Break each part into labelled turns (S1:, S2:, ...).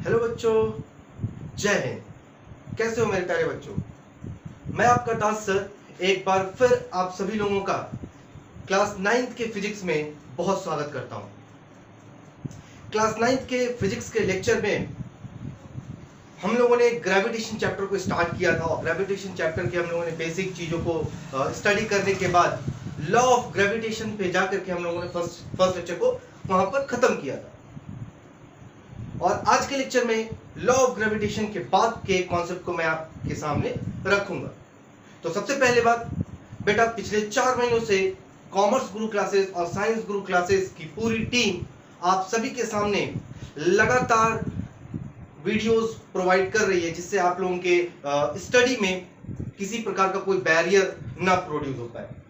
S1: Hello बच्चों, जय हिंद। कैसे हो मेरे प्यारे बच्चों? मैं आपका दास सर एक बार फिर आप सभी लोगों का क्लास 9th के फिजिक्स में बहुत स्वागत करता हूं। क्लास 9th के फिजिक्स के लेक्चर में हम लोगों ने ग्रेविटेशन चैप्टर को स्टार्ट किया था और ग्रेविटेशन चैप्टर के हम लोगों ने बेसिक चीज़ों को स्टडी करने के बाद लॉ ऑफ ग्रेविटेशन पे जाकर के हम लोगों ने फर्स्ट लेक्चर को वहां पर खत्म किया था। और आज के लेक्चर में लॉ ऑफ ग्रेविटेशन के बाद के कॉन्सेप्ट को मैं आपके सामने रखूंगा। तो सबसे पहले बात बेटा, पिछले 4 महीनों से कॉमर्स गुरु क्लासेस और साइंस गुरु क्लासेस की पूरी टीम आप सभी के सामने लगातार वीडियोस प्रोवाइड कर रही है, जिससे आप लोगों के स्टडी में किसी प्रकार का कोई बैरियर ना प्रोड्यूस होता है।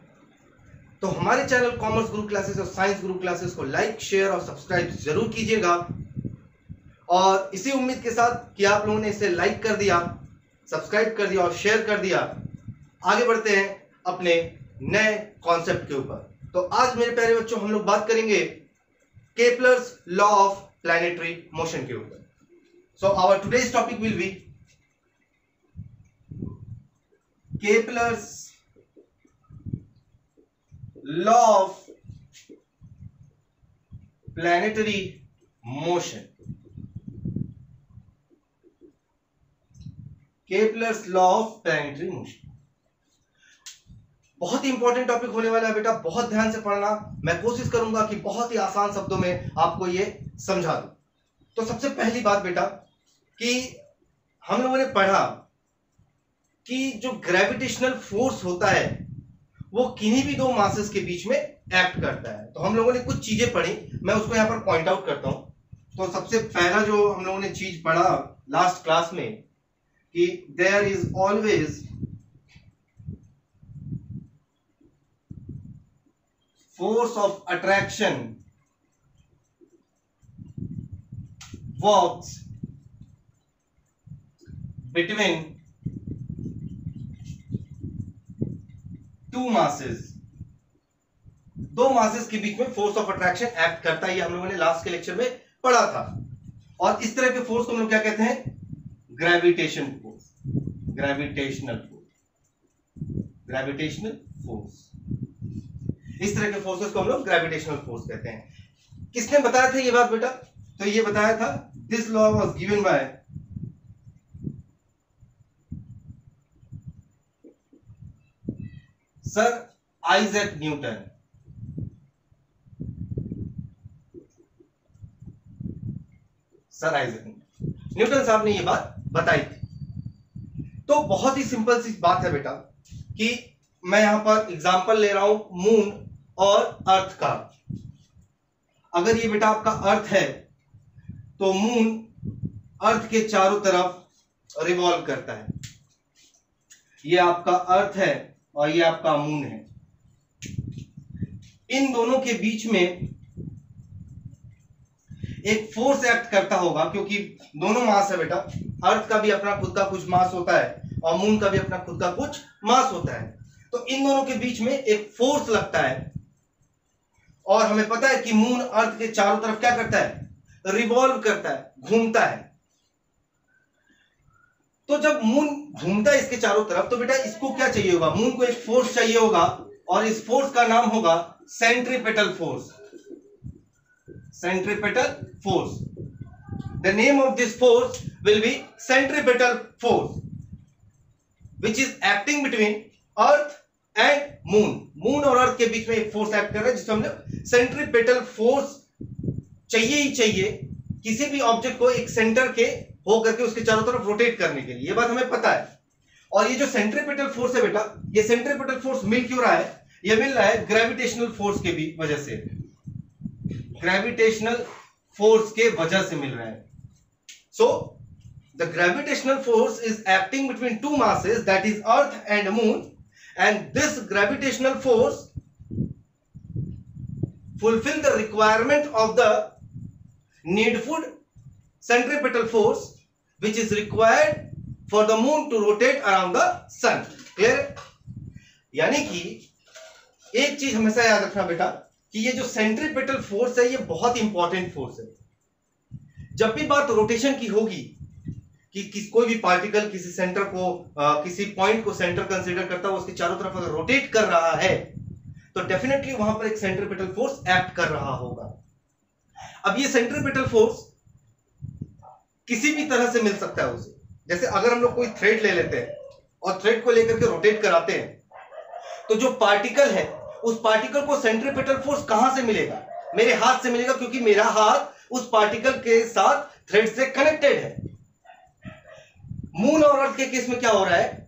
S1: तो हमारे चैनल कॉमर्स गुरु क्लासेस और साइंस गुरु क्लासेस को लाइक, शेयर और सब्सक्राइब जरूर कीजिएगा। और इसी उम्मीद के साथ कि आप लोगों ने इसे लाइक कर दिया, सब्सक्राइब कर दिया और शेयर कर दिया, आगे बढ़ते हैं अपने नए कॉन्सेप्ट के ऊपर। तो आज मेरे प्यारे बच्चों हम लोग बात करेंगे Kepler's law of planetary motion के ऊपर। So our today's topic will be Kepler's law of planetary motion. Kepler's law of planetary motion बहुत ही इंपॉर्टेंट टॉपिक होने वाला है बेटा, बहुत ध्यान से पढ़ना। मैं कोशिश करूंगा कि बहुत ही आसान शब्दों में आपको ये समझा दूं। तो सबसे पहली बात बेटा कि हम लोगों ने पढ़ा कि जो ग्रेविटेशनल फोर्स होता है वो किन्हीं भी दो मासेस के बीच में एक्ट करता है। तो हम लोगों ने कुछ चीजें पढ़ी, मैं उसको यहां पर पॉइंट आउट करता हूं। तो सबसे पहला जो हम लोगों ने चीज पढ़ा लास्ट क्लास में कि there is always force of attraction works between two masses। दो मासेस के बीच में फोर्स ऑफ अट्रैक्शन एक्ट करता है, ये हम लोगों ने लास्ट के लेक्चर में पढ़ा था। और इस तरह के फोर्स को हम लोग क्या कहते हैं? Gravitation force, gravitational force, gravitational force. इस तरह के फोर्सेस को हम लोग ग्रेविटेशनल फोर्स कहते हैं। किसने बताया था ये बात बेटा? तो ये बताया था, this law was given by sir Isaac Newton. Sir Isaac Newton साहब ने ये बात बताई थी। तो बहुत ही सिंपल सी बात है बेटा कि मैं यहां पर एग्जांपल ले रहा हूं मून और अर्थ का। अगर ये बेटा आपका अर्थ है तो मून अर्थ के चारों तरफ रिवॉल्व करता है। ये आपका अर्थ है और ये आपका मून है। इन दोनों के बीच में एक फोर्स एक्ट करता होगा, क्योंकि दोनों मास है बेटा। अर्थ का भी अपना खुद का कुछ मास होता है और मून का भी अपना खुद का कुछ मास होता है। तो इन दोनों के बीच में एक फोर्स लगता है और हमें पता है कि मून अर्थ के चारों तरफ क्या करता है? रिवॉल्व करता है, घूमता है। तो जब मून घूमता है इसके चारों तरफ, तो बेटा इसको क्या चाहिए होगा? मून को एक फोर्स चाहिए होगा और इस फोर्स का नाम होगा centripetal force. Centripetal force. The name of this force will be centripetal force, which is acting between Earth and Moon. Moon और Earth के बीच में एक फोर्स एक्ट कर रहा है, जिसको हमने सेंट्रीपेटल फोर्स चाहिए ही चाहिए किसी भी ऑब्जेक्ट को एक सेंटर के होकर के उसके चारों तरफ रोटेट करने के लिए। ये बात हमें पता है। और ये जो सेंट्रीपेटल फोर्स है बेटा, ये सेंट्रीपेटल फोर्स मिल क्यों रहा है? ये मिल रहा है ग्रेविटेशनल फोर्स के भी वजह से। ग्रेविटेशनल फोर्स के वजह से मिल रहा है। So the gravitational force is acting between two masses, that is earth and moon, and this gravitational force fulfill the requirement of the needful centripetal force which is required for the moon to rotate around the sun. Clear? यानी कि एक चीज हमेशा याद रखना बेटा कि ये जो सेंट्रीपेटल फोर्स है ये बहुत इंपॉर्टेंट फोर्स है। जब भी बात रोटेशन की होगी कि कोई भी पार्टिकल किसी सेंटर को किसी पॉइंट को सेंटर कंसीडर करता है, उसके चारों तरफ अगर रोटेट कर रहा है तो डेफिनेटली वहां पर एक सेंट्रीपिटल फोर्स एक्ट कर रहा होगा। अब ये सेंट्रीपिटल फोर्स किसी भी तरह से मिल सकता है उसे। जैसे अगर हम लोग कोई थ्रेड ले लेते हैं और थ्रेड को लेकर के रोटेट कराते हैं, तो जो पार्टिकल है उस पार्टिकल को सेंट्रीपिटल फोर्स कहां से मिलेगा? मेरे हाथ से मिलेगा, क्योंकि मेरा हाथ उस पार्टिकल के साथ थ्रेड से कनेक्टेड है। मून और अर्थ के केस में क्या हो रहा है?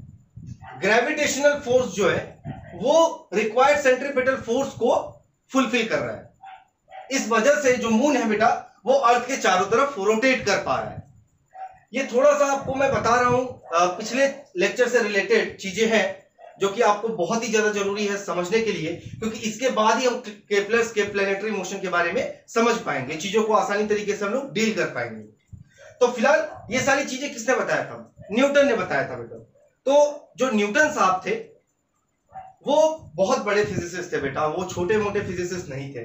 S1: ग्रेविटेशनल फोर्स जो है वो रिक्वायर्ड सेंट्रीपिटल फोर्स को फुलफिल कर रहा है। इस वजह से जो मून है बेटा वो अर्थ के चारों तरफ रोटेट कर पा रहा है। ये थोड़ा सा आपको मैं बता रहा हूं, पिछले लेक्चर से रिलेटेड चीजें हैं जो कि आपको बहुत ही ज्यादा जरूरी है समझने के लिए, क्योंकि इसके बाद ही हम केपलर्स के प्लैनेटरी मोशन के बारे में समझ पाएंगे, चीजों को आसानी तरीके से हम लोग डील कर पाएंगे। तो फिलहाल ये सारी चीजें किसने बताया था? न्यूटन ने बताया था बेटा। तो जो न्यूटन साहब थे वो बहुत बड़े फिजिसिस्ट थे बेटा, वो छोटे मोटे फिजिसिस्ट नहीं थे।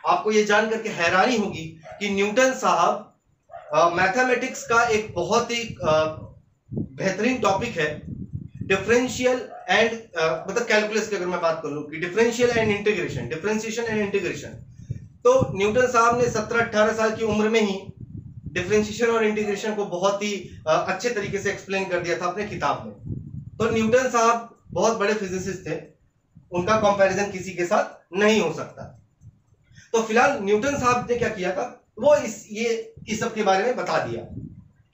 S1: आपको ये जान करके हैरानी होगी कि न्यूटन साहब मैथमेटिक्स का एक बहुत ही बेहतरीन टॉपिक है डिफरेंशियल एंड मतलब कैलकुलस की अगर मैं बात कर लूं कि differential and integration, differentiation and integration, तो न्यूटन साहब ने 17-18 साल की उम्र में ही डिफरेंशिएशन और इंटीग्रेशन को बहुत ही अच्छे तरीके से एक्सप्लेन कर दिया था अपने किताब में। तो न्यूटन साहब बहुत बड़े फिजिसिस्ट थे, उनका कंपैरिजन किसी के साथ नहीं हो सकता। तो फिलहाल न्यूटन साहब ने क्या किया था, वो इस सब के बारे में बता दिया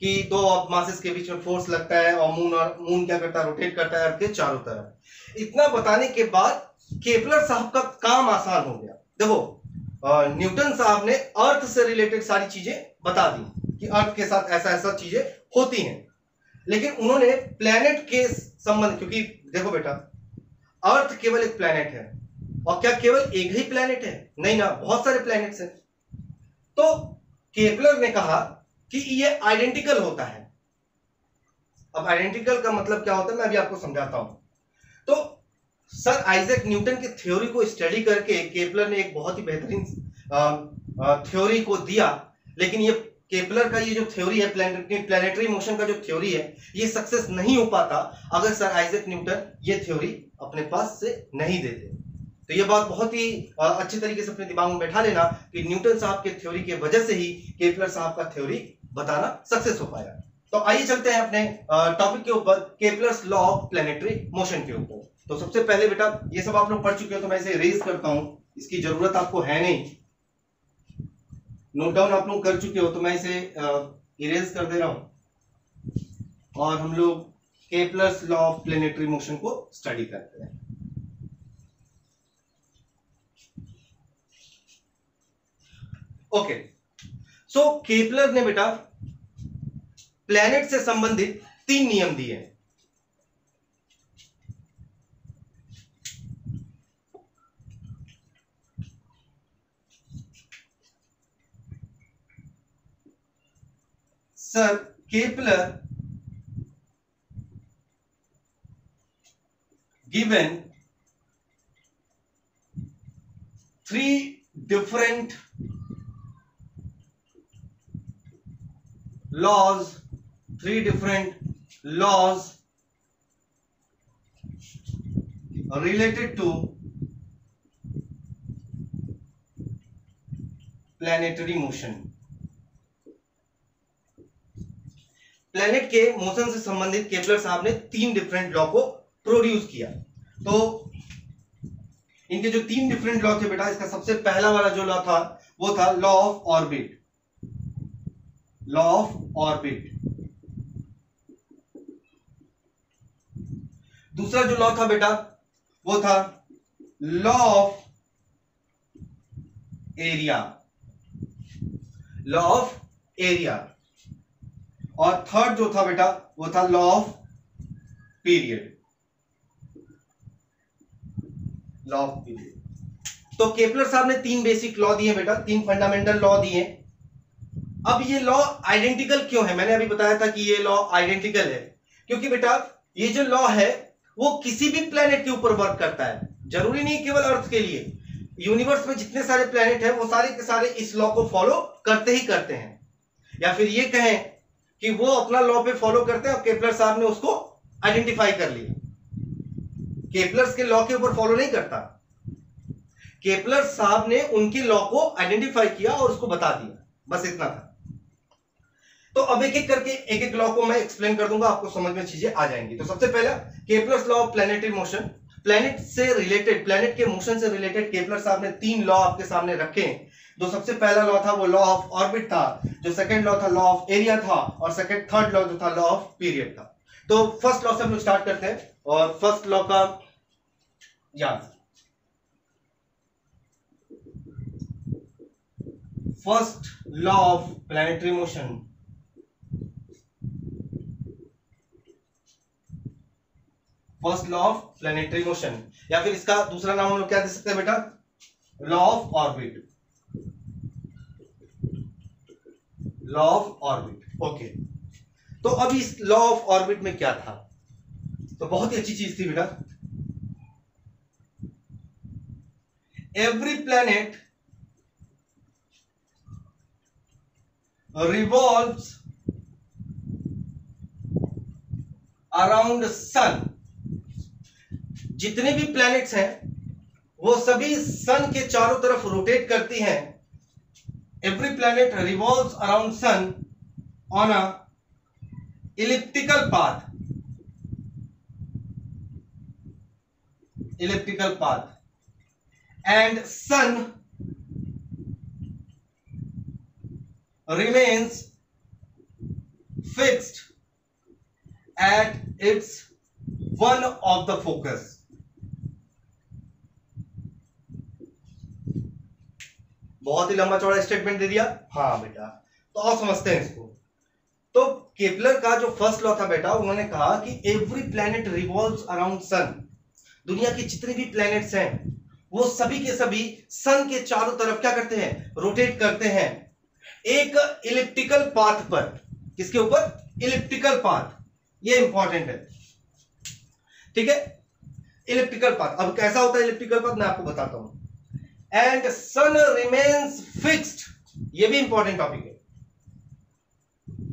S1: कि दो मासेस के बीच में फोर्स लगता है और मून क्या करता है? रोटेट करता है अर्थ के चारों तरफ। इतना बताने के बाद केपलर साहब का काम आसान हो गया। देखो न्यूटन साहब ने अर्थ से रिलेटेड सारी चीजें बता दी कि अर्थ के साथ ऐसा ऐसा चीजें होती हैं, लेकिन उन्होंने प्लैनेट के संबंध, क्योंकि देखो बेटा अर्थ केवल एक प्लैनेट है, और क्या केवल एक ही प्लैनेट है? नहीं ना, बहुत सारे प्लैनेट्स हैं। तो केपलर ने कहा कि ये आइडेंटिकल होता है। अब आइडेंटिकल का मतलब क्या होता है मैं अभी आपको समझाता हूं। तो सर आइजैक न्यूटन की थ्योरी को स्टडी करके केपलर ने एक बहुत ही बेहतरीन थ्योरी को दिया, लेकिन ये केपलर का ये जो थ्योरी है प्लैनेटरी मोशन का जो थ्योरी है, ये सक्सेस नहीं हो पाता अगर सर आइजैक न्यूटन ये थ्योरी अपने पास से नहीं देते। तो ये बात बहुत ही अच्छे तरीके से अपने दिमाग में बैठा लेना कि न्यूटन साहब के थ्योरी के वजह से ही केपलर साहब का थ्योरी बताना सक्सेस हो पाया। तो आइए चलते हैं अपने टॉपिक के ऊपर, Kepler's law of planetary motion के ऊपर। तो सबसे पहले बेटा ये सब आप लोग पढ़ चुके हो, तो मैं इसे इरेज करता हूं, इसकी जरूरत आपको है नहीं। नोट डाउन आप लोग कर चुके हो, तो मैं इसे इरेज कर दे रहा हूं और हम लोग Kepler's law of planetary motion को स्टडी करते हैं। ओके, सो केपलर ने बेटा प्लैनेट से संबंधित 3 नियम दिए हैं। Sir Kepler given 3 different laws related to planetary motion। Planet के मोशन से संबंधित केपलर साहब ने 3 डिफरेंट लॉ को प्रोड्यूस किया। तो इनके जो 3 डिफरेंट लॉ थे बेटा, इसका सबसे पहला वाला जो लॉ था वो था लॉ ऑफ ऑर्बिट। दूसरा जो लॉ था बेटा वो था लॉ ऑफ एरिया। और थर्ड जो था बेटा वो था लॉ ऑफ पीरियड। तो केपलर साहब ने 3 बेसिक लॉ दिए बेटा, 3 फंडामेंटल लॉ दिए। अब ये लॉ आइडेंटिकल क्यों है? मैंने अभी बताया था कि ये लॉ आइडेंटिकल है क्योंकि बेटा ये जो लॉ है वो किसी भी प्लेनेट के ऊपर वर्क करता है, जरूरी नहीं केवल अर्थ के लिए। यूनिवर्स में जितने सारे प्लेनेट हैं वो सारे के सारे इस लॉ को फॉलो करते ही करते हैं। या फिर ये कहें कि वो अपना लॉ पे फॉलो करते हैं और केपलर साहब ने उसको आइडेंटिफाई कर लिया। केपलर्स के लॉ के ऊपर फॉलो नहीं करता, केपलर साहब ने उनके लॉ को आइडेंटिफाई किया और उसको बता दिया, बस इतना था। तो अब एक एक करके एक एक लॉ को मैं एक्सप्लेन कर दूंगा, आपको समझ में चीजें आ जाएंगी। तो सबसे पहला Kepler's law of planetary motion. Planet से रिलेटेड, प्लैनेट के मोशन से रिलेटेड केपलर साहब ने 3 लॉ आपके सामने रखे हैं। जो सबसे पहला लॉ था वो लॉ ऑफ ऑर्बिट था, जो सेकंड लॉ था लॉ ऑफ एरिया था, और थर्ड लॉ जो था लॉ ऑफ पीरियड था। तो फर्स्ट लॉ से हम लोग स्टार्ट करते हैं, और फर्स्ट लॉ का याद, first law of planetary motion. First law of planetary motion, या फिर इसका दूसरा नाम हम लोग क्या दे सकते हैं बेटा, law of orbit. Law of orbit, okay. तो अब इस लॉ ऑफ ऑर्बिट में क्या था, तो बहुत ही अच्छी चीज थी बेटा। एवरी प्लैनेट revolves around सन। जितने भी प्लैनेट्स हैं वो सभी सन के चारों तरफ रोटेट करती हैं। Every planet revolves around sun on a elliptical path, elliptical path, and sun remains fixed at its one of the focus। बहुत ही लंबा चौड़ा स्टेटमेंट दे दिया, हाँ बेटा। तो और समझते हैं इसको। तो केपलर का जो फर्स्ट लॉ था बेटा, उन्होंने कहा कि every planet revolves around sun. दुनिया के जितने भी प्लैनेट्स हैं वो सभी के सभी सन के चारों तरफ क्या करते हैं, रोटेट करते हैं एक इलिप्टिकल पाथ पर। किसके ऊपर, इलिप्टिकल पाथ, ये इंपॉर्टेंट है, ठीक है। इलिप्टिकल पाथ, अब कैसा होता है इलिप्टिकल पाथ मैं आपको बताता हूं। एंड सन रिमेन्स फिक्स्ड, ये भी इंपॉर्टेंट टॉपिक है।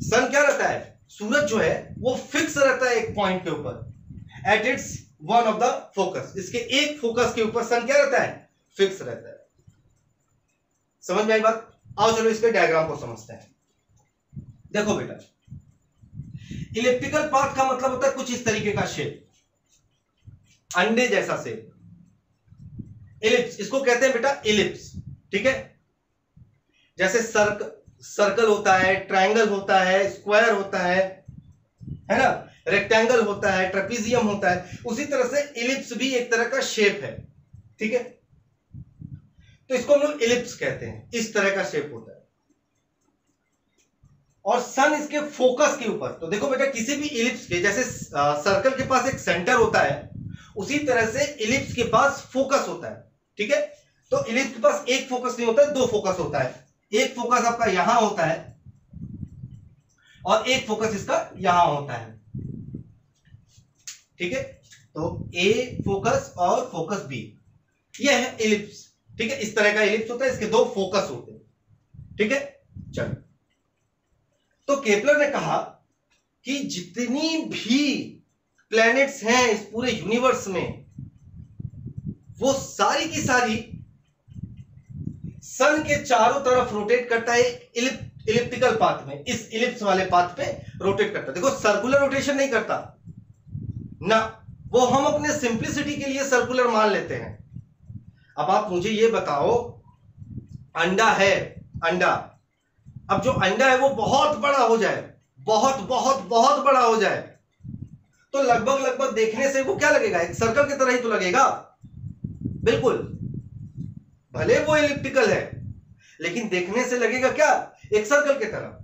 S1: सन क्या रहता है, सूरज जो है वो फिक्स रहता है एक पॉइंट के ऊपर, at its one of the focus. इसके एक फोकस के ऊपर सन क्या रहता है, फिक्स रहता है। समझ में आई बात? आओ चलो इसके डायग्राम को समझते हैं। देखो बेटा, इलिप्टिकल पाथ का मतलब होता है कुछ इस तरीके का शेप, अंडे जैसा शेप, इलिप्स, इसको कहते हैं बेटा इलिप्स, ठीक है। जैसे सर्कल होता है, ट्रायंगल होता है, स्क्वायर होता है ना, रेक्टेंगल होता है, ट्रेपीजियम होता है, उसी तरह से इलिप्स भी एक तरह का शेप है, ठीक है। तो इसको हम लोग इलिप्स कहते हैं, इस तरह का शेप होता है। और सन इसके फोकस के ऊपर, तो देखो बेटा किसी भी इलिप्स के, जैसे सर्कल के पास एक सेंटर होता है, उसी तरह से इलिप्स के पास फोकस होता है, ठीक है। तो इलिप्स के पास एक फोकस नहीं होता है, 2 फोकस होता है। एक फोकस आपका यहां होता है और एक फोकस इसका यहां होता है, ठीक है। तो ए फोकस और फोकस बी, ये है इलिप्स, ठीक है। इस तरह का इलिप्स होता है, इसके 2 फोकस होते हैं, ठीक है। चलो, तो केपलर ने कहा कि जितनी भी प्लैनेट्स हैं इस पूरे यूनिवर्स में, वो सारी की सारी सन के चारों तरफ रोटेट करता है इलिप्टिकल पाथ में, इस इलिप्स वाले पाथ पे रोटेट करता है। देखो सर्कुलर रोटेशन नहीं करता ना, वो हम अपने सिंप्लिसिटी के लिए सर्कुलर मान लेते हैं। अब आप मुझे ये बताओ, अंडा है, अंडा, अब जो अंडा है वो बहुत बड़ा हो जाए, बहुत बहुत बहुत बड़ा हो जाए, तो लगभग देखने से वो क्या लगेगा, एक सर्कल की तरह ही तो लगेगा, बिल्कुल। भले वो इलिप्टिकल है लेकिन देखने से लगेगा क्या, एक सर्कल की तरह।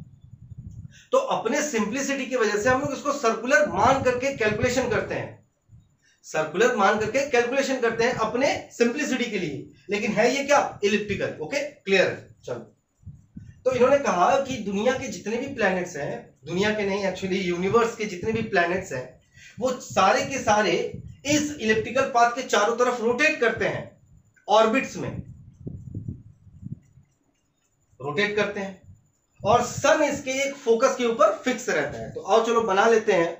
S1: तो अपने सिंप्लिसिटी की वजह से हम लोग इसको सर्कुलर मान करके कैलकुलेशन करते हैं, सर्कुलर मान करके कैलकुलेशन करते हैं अपने सिंप्लिसिटी के लिए, लेकिन है ये क्या, इलिप्टिकल। ओके, क्लियर है। चलो, तो इन्होंने कहा कि दुनिया के जितने भी प्लैनेट्स हैं, दुनिया के नहीं एक्चुअली यूनिवर्स के जितने भी प्लैनेट्स हैं, वो सारे के सारे इस इलिप्टिकल पाथ के चारों तरफ रोटेट करते हैं, ऑर्बिट्स में रोटेट करते हैं। और सन इसके एक फोकस के ऊपर फिक्स रहता है। तो आओ चलो बना लेते हैं।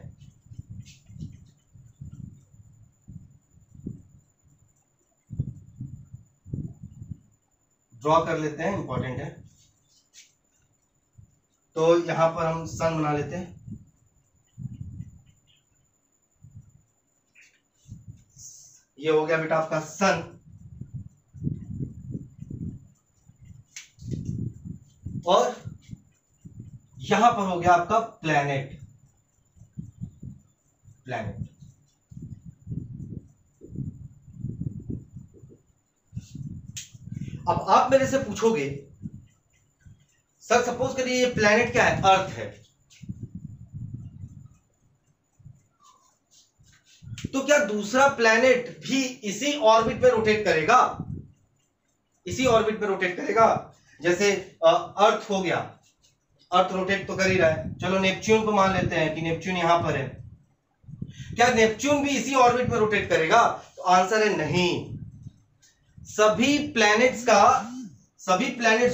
S1: ड्रॉ कर लेते हैं, इंपॉर्टेंट है। तो यहां पर हम सन बना लेते हैं। ये हो गया बेटा आपका सन, और यहां पर हो गया आपका प्लैनेट। प्लैनेट अब आप मेरे से पूछोगे सर सपोज करिए ये प्लैनेट क्या है, अर्थ है, तो क्या दूसरा प्लैनेट भी इसी ऑर्बिट पे रोटेट करेगा? इसी ऑर्बिट पे रोटेट करेगा। जैसे अर्थ हो गया, अर्थ रोटेट तो कर ही रहा है। चलो नेपच्यून को मान लेते हैं कि नेपच्यून यहां पर है, क्या नेपच्यून भी इसी ऑर्बिट पे रोटेट करेगा? तो आंसर है नहीं। सभी प्लैनेट्स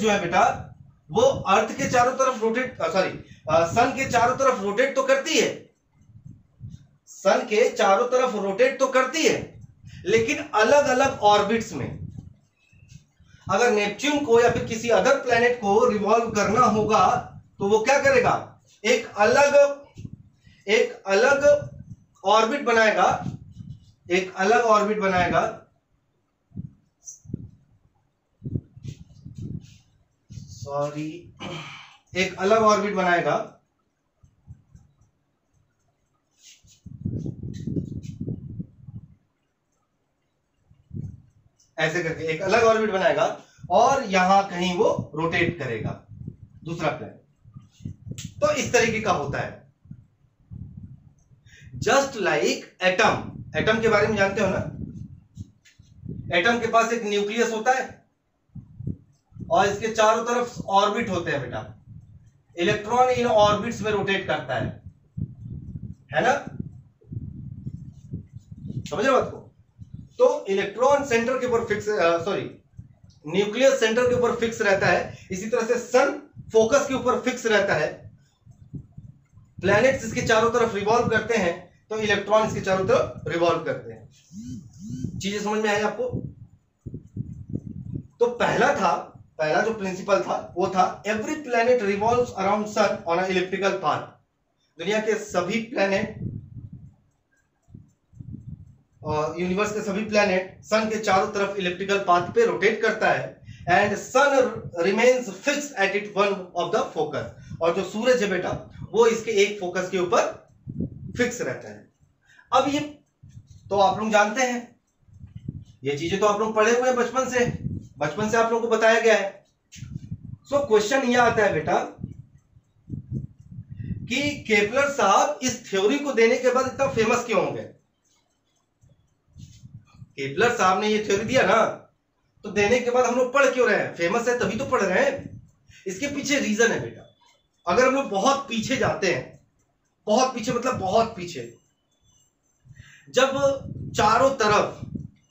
S1: जो है बेटा वो अर्थ के चारों तरफ रोटेट, सन के चारों तरफ रोटेट तो करती है, सन के चारों तरफ रोटेट तो करती है, लेकिन अलग अलग ऑर्बिट्स में। अगर नेपच्यून को या फिर किसी अदर प्लैनेट को रिवॉल्व करना होगा तो वो क्या करेगा, एक अलग ऑर्बिट बनाएगा, एक अलग ऑर्बिट बनाएगा, एक अलग ऑर्बिट बनाएगा, ऐसे करके एक अलग ऑर्बिट बनाएगा, और यहां कहीं वो रोटेट करेगा दूसरा प्लैनेट। तो इस तरीके का होता है। जस्ट लाइक एटम के बारे में जानते हो ना? एटम के पास एक न्यूक्लियस होता है और इसके चारों तरफ ऑर्बिट होते हैं बेटा। इलेक्ट्रॉन इन ऑर्बिट्स में रोटेट करता है ना? समझ रहे बात को? तो इलेक्ट्रॉन सेंटर के ऊपर फिक्स, न्यूक्लियस सेंटर के ऊपर फिक्स रहता है। इसी तरह से सन फोकस के ऊपर फिक्स रहता है। प्लैनेट्स इसके चारों तरफ रिवॉल्व करते हैं, तो इलेक्ट्रॉन इसके चारों तरफ रिवॉल्व करते हैं। चीजें समझ में आई आपको? तो पहला जो प्रिंसिपल था वो था every planet revolves around sun on a elliptical path. दुनिया के सभी प्लैनेट और यूनिवर्स के सभी प्लैनेट सन के चारों तरफ इलिप्टिकल पाथ पे रोटेट करता है, and sun remains fix at it one of the focus. और जो सूरज है बेटा वो इसके एक फोकस के ऊपर फिक्स रहता है। अब ये तो आप लोग जानते हैं, ये चीजें तो आप लोग पढ़े हुए हैं बचपन से आप लोगों को बताया गया है। सो क्वेश्चन ये आता है बेटा कि केपलर साहब इस थ्योरी को देने के बाद इतना फेमस क्यों हो गए? केपलर साहब ने ये थ्योरी दिया ना, तो देने के बाद हम लोग पढ़ क्यों रहे हैं? फेमस है तभी तो पढ़ रहे हैं। इसके पीछे रीजन है बेटा। अगर हम लोग बहुत पीछे जाते हैं, बहुत पीछे मतलब बहुत पीछे, जब चारों तरफ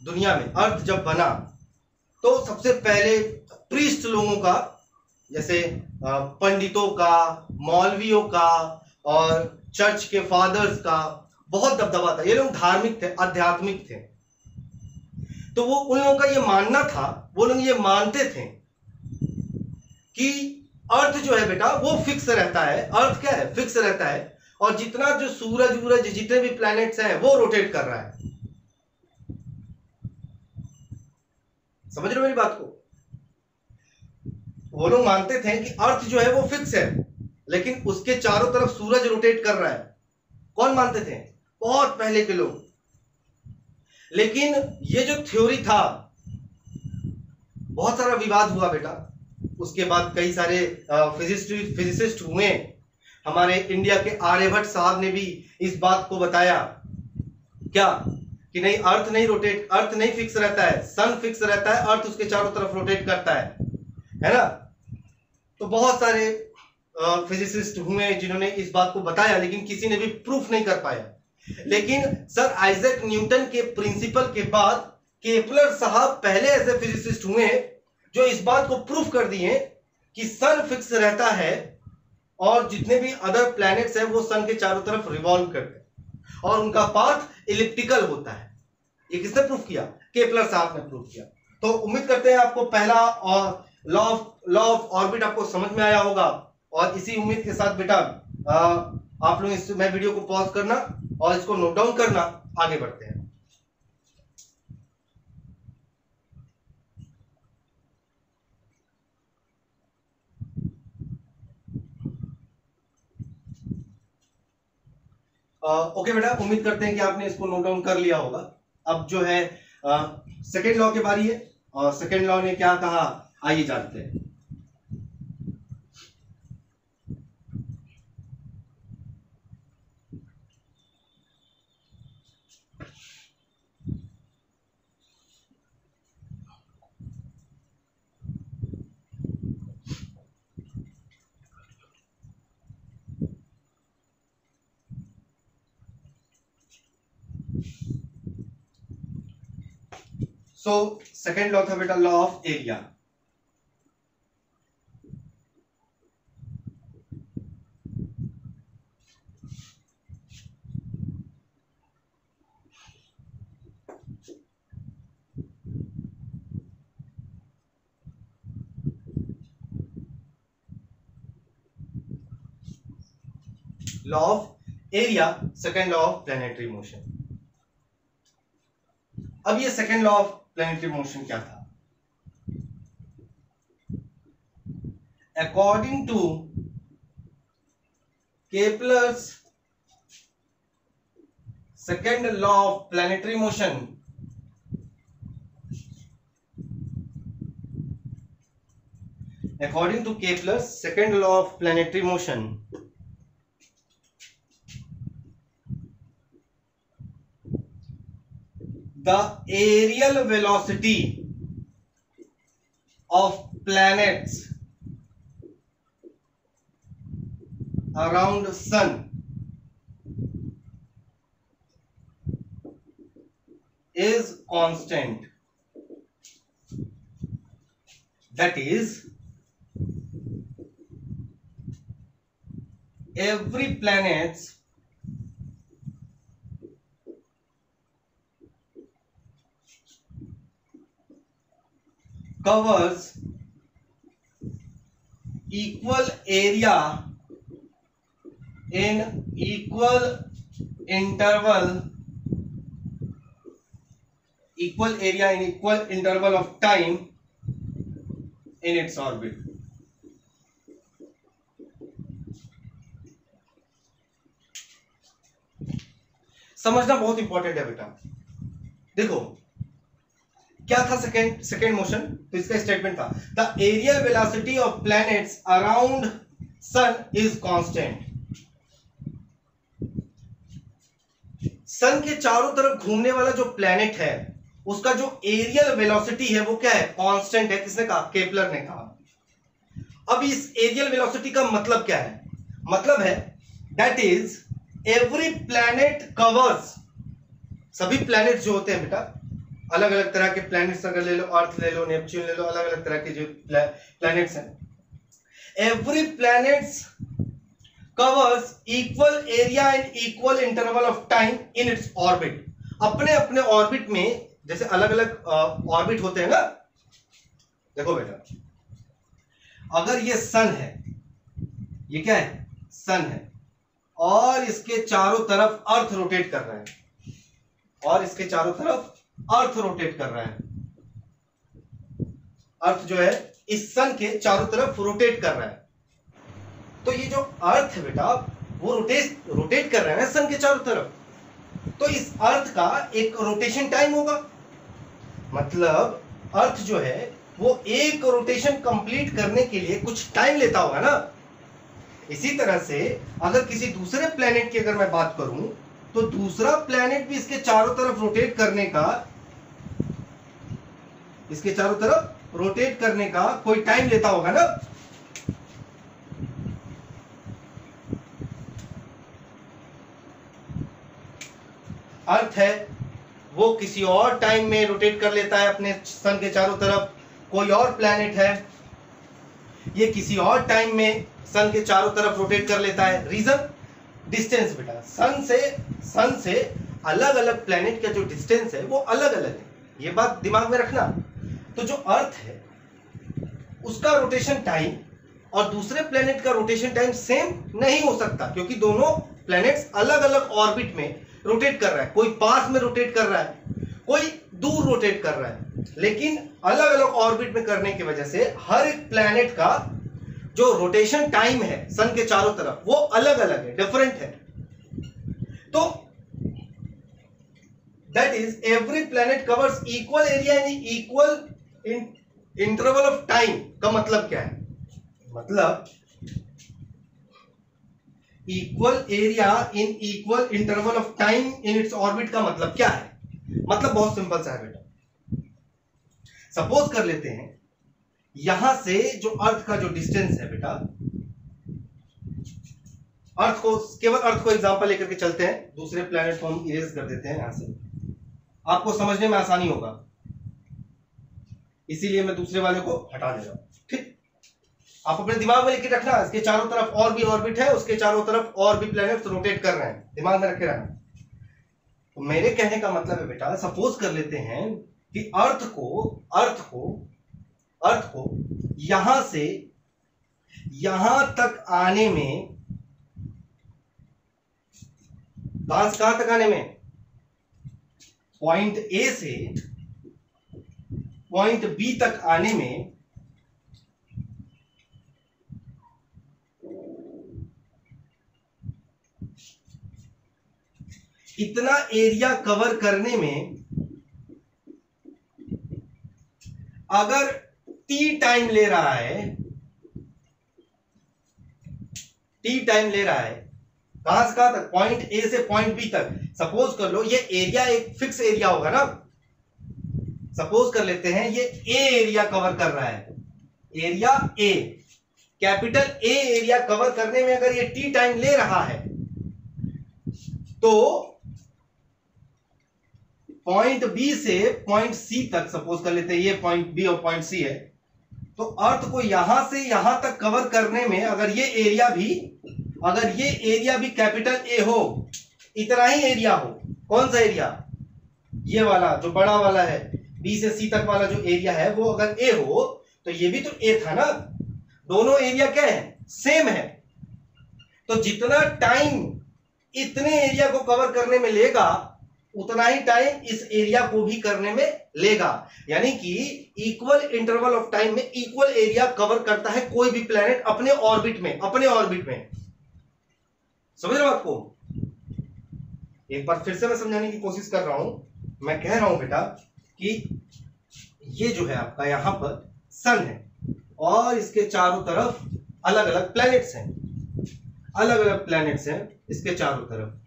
S1: दुनिया में अर्थ जब बना तो सबसे पहले प्रीस्ट लोगों का, जैसे पंडितों का, मौलवियों का और चर्च के फादर्स का बहुत दबदबा था। ये लोग धार्मिक थे, आध्यात्मिक थे। तो वो उन लोगों का ये मानना था, वो लोग ये मानते थे कि अर्थ जो है बेटा वो फिक्स रहता है। अर्थ क्या है? फिक्स रहता है। और जितना जो सूरज जितने भी प्लैनेट्स हैं वो रोटेट कर रहा है। समझ रहे हो मेरी बात को? वो लोग मानते थे कि अर्थ जो है वो फिक्स है, लेकिन उसके चारों तरफ सूरज रोटेट कर रहा है। कौन मानते थे? बहुत पहले के लोग। लेकिन ये जो थ्योरी था, बहुत सारा विवाद हुआ बेटा। उसके बाद कई सारे फिजिसिस्ट हुए। हमारे इंडिया के आर्यभट्ट साहब ने भी इस बात को बताया, क्या कि नहीं, अर्थ नहीं फिक्स रहता है, सन फिक्स रहता है, अर्थ उसके चारों तरफ रोटेट करता है ना? तो बहुत सारे फिजिसिस्ट हुए जिन्होंने इस बात को बताया, लेकिन किसी ने भी प्रूफ नहीं कर पाया। लेकिन सर आइजैक न्यूटन के प्रिंसिपल के बाद केपलर साहब पहले ऐसे फिजिसिस्ट हुए जो इस बात को प्रूफ कर दिए कि सन फिक्स रहता है और जितने भी अदर प्लैनेट्स हैं वो सन के चारों तरफ रिवॉल्व करते हैं और उनका पाथ इलिप्टिकल होता है। ये किसने प्रूफ किया? केपलर साहब ने प्रूफ किया। तो उम्मीद करते हैं आपको पहला और लॉ ऑफ ऑर्बिट आपको समझ में आया होगा, और इसी उम्मीद के साथ बेटा आप लोग इस मैं वीडियो को पॉज करना और इसको नोट डाउन करना, आगे बढ़ते हैं। ओके बेटा, उम्मीद करते हैं कि आपने इसको नोट डाउन कर लिया होगा। अब जो है सेकेंड लॉ की बारी है, और सेकेंड लॉ ने क्या कहा आइए जानते हैं। सो सेकेंड लॉ था बेटा law of area. Law of area, second law of planetary motion. अब ये second law of planetary motion क्या था? According to Kepler's second law of planetary motion, according to Kepler's second law of planetary motion, the aerial velocity of planets around sun is constant. That is, every planet covers equal area in equal interval of time in its orbit. समझना बहुत important है बेटा। देखो क्या था second motion, तो इसका statement था the areal velocity of planets around sun is constant. Sun के चारों तरफ घूमने वाला जो प्लैनेट है उसका जो एरियल वेलोसिटी है वो क्या है? कांस्टेंट है। किसने कहा? केपलर ने कहा। अब इस एरियल वेलोसिटी का मतलब क्या है? मतलब है that is every planet covers, सभी प्लैनेट जो होते हैं बेटा, अलग अलग तरह के प्लैनेट्स अगर ले लो, अर्थ ले लो, नेपच्यून ले लो, अलग अलग तरह के जो प्लैनेट्स हैं, every planets covers equal area in equal interval of time in its orbit. अपने अपने ऑर्बिट में, जैसे अलग अलग ऑर्बिट होते हैं ना, देखो बेटा अगर ये सन है, ये क्या है? सन है, और इसके चारों तरफ अर्थ रोटेट कर रहा है, और इसके चारों तरफ अर्थ रोटेट कर रहा है। अर्थ जो है इस सन के चारों तरफ रोटेट कर रहा है। तो ये जो अर्थ है बेटा वो रोटेट कर रहा है ना सन के चारों तरफ, तो इस अर्थ का एक रोटेशन टाइम होगा। मतलब अर्थ जो है वो एक रोटेशन कंप्लीट करने के लिए कुछ टाइम लेता होगा ना। इसी तरह से अगर किसी दूसरे प्लेनेट की अगर मैं बात करूं तो दूसरा प्लेनेट भी इसके चारों तरफ रोटेट करने का कोई टाइम लेता होगा ना। अर्थ है वो किसी और टाइम में रोटेट कर लेता है अपने सन के चारों तरफ। कोई और प्लेनेट है ये किसी और टाइम में सन के चारों तरफ रोटेट कर लेता है। रीजन? डिस्टेंस बेटा। सन से अलग अलग प्लैनेट का जो डिस्टेंस है वो अलग अलग है, ये बात दिमाग में रखना। तो जो अर्थ है उसका रोटेशन टाइम और दूसरे प्लैनेट का रोटेशन टाइम सेम नहीं हो सकता, क्योंकि दोनों प्लैनेट्स अलग अलग ऑर्बिट में रोटेट कर रहा है। कोई पास में रोटेट कर रहा है, कोई दूर रोटेट कर रहा है, लेकिन अलग अलग ऑर्बिट में करने की वजह से हर एक प्लैनेट का जो रोटेशन टाइम है सन के चारों तरफ वो अलग अलग है, डिफरेंट है। तो that is every planet covers equal area in equal interval of time. का मतलब क्या है? मतलब equal area in equal interval of time in its orbit का मतलब क्या है? मतलब बहुत सिंपल सा है बेटा। सपोज कर लेते हैं यहां से जो अर्थ का जो डिस्टेंस है बेटा, केवल अर्थ को एग्जांपल लेकर के चलते हैं, दूसरे प्लैनेट को हम इरेज कर देते हैं यहां से, आपको समझने में आसानी होगा, इसीलिए मैं दूसरे वाले को हटा दे रहा हूं। ठीक, आप अपने दिमाग में लिख के रखना, इसके चारों तरफ और भी ऑर्बिट है, उसके चारों तरफ और भी प्लैनेट्स रोटेट कर रहे हैं, दिमाग में रखे रहना। तो मेरे कहने का मतलब है बेटा, सपोज कर लेते हैं कि अर्थ को यहां से यहां तक आने में, कहां तक आने में? पॉइंट ए से पॉइंट बी तक आने में इतना एरिया कवर करने में अगर टी टाइम ले रहा है, कहां से कहां तक? पॉइंट ए से पॉइंट बी तक। सपोज कर लो ये एरिया एक फिक्स एरिया होगा ना, सपोज कर लेते हैं ये ए एरिया कवर कर रहा है, area A, capital A area cover करने में अगर ये टी टाइम ले रहा है, तो पॉइंट बी से पॉइंट सी तक, सपोज कर लेते हैं ये पॉइंट बी और पॉइंट सी है, तो अर्थ को यहां से यहां तक कवर करने में अगर ये एरिया भी कैपिटल ए हो, इतना ही एरिया हो, कौन सा एरिया? ये वाला जो बड़ा वाला है, बी से सी तक वाला जो एरिया है वो अगर ए हो, तो ये भी तो ए था ना, दोनों एरिया क्या है? सेम है। तो जितना टाइम इतने एरिया को कवर करने में लेगा उतना ही टाइम इस एरिया को भी करने में लेगा, यानी कि इक्वल इंटरवल ऑफ टाइम में इक्वल एरिया कवर करता है कोई भी प्लैनेट अपने ऑर्बिट में। समझ रहे हो आपको? एक बार फिर से मैं समझाने की कोशिश कर रहा हूं। मैं कह रहा हूं बेटा कि ये जो है आपका यहां पर सन है और इसके चारों तरफ अलग अलग प्लैनेट्स हैं, इसके चारों तरफ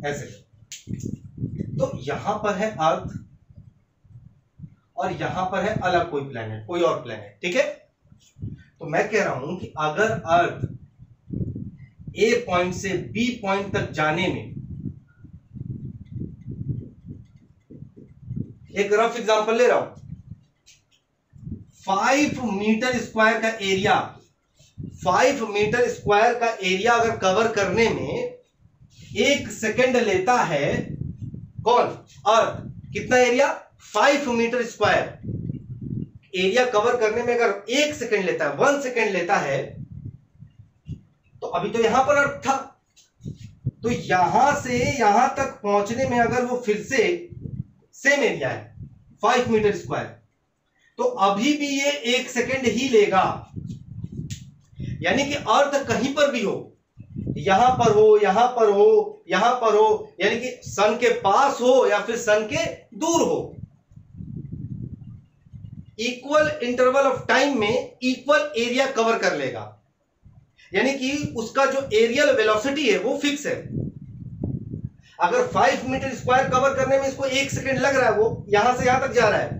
S1: ऐसे। तो यहां पर है अर्थ और यहां पर है अलग कोई प्लैनेट, कोई और प्लैनेट, ठीक है? तो मैं कह रहा हूं कि अगर अर्थ ए पॉइंट से बी पॉइंट तक जाने में, एक रफ एग्जांपल ले रहा हूं, 5 मीटर स्क्वायर का एरिया, 5 मीटर स्क्वायर का एरिया अगर कवर करने में 1 सेकंड लेता है, कौन? अर्थ। कितना area? 5 metre square area cover करने में अगर 1 सेकंड लेता है, 1 सेकंड लेता है, तो अभी तो यहां पर अर्थ था, तो यहां से यहां तक पहुंचने में अगर वो फिर से सेम एरिया है 5 मीटर स्क्वायर, तो अभी भी ये 1 सेकंड ही लेगा। यानी कि अर्थ कहीं पर भी हो, यहां पर हो, यहां पर हो, यहां पर हो, यानी कि सन के पास हो या फिर सन के दूर हो, इक्वल इंटरवल ऑफ टाइम में इक्वल एरिया कवर कर लेगा। यानी कि उसका जो एरियल वेलोसिटी है वो फिक्स है। अगर 5 मीटर स्क्वायर कवर करने में इसको 1 सेकंड लग रहा है, वो यहां से यहां तक जा रहा है,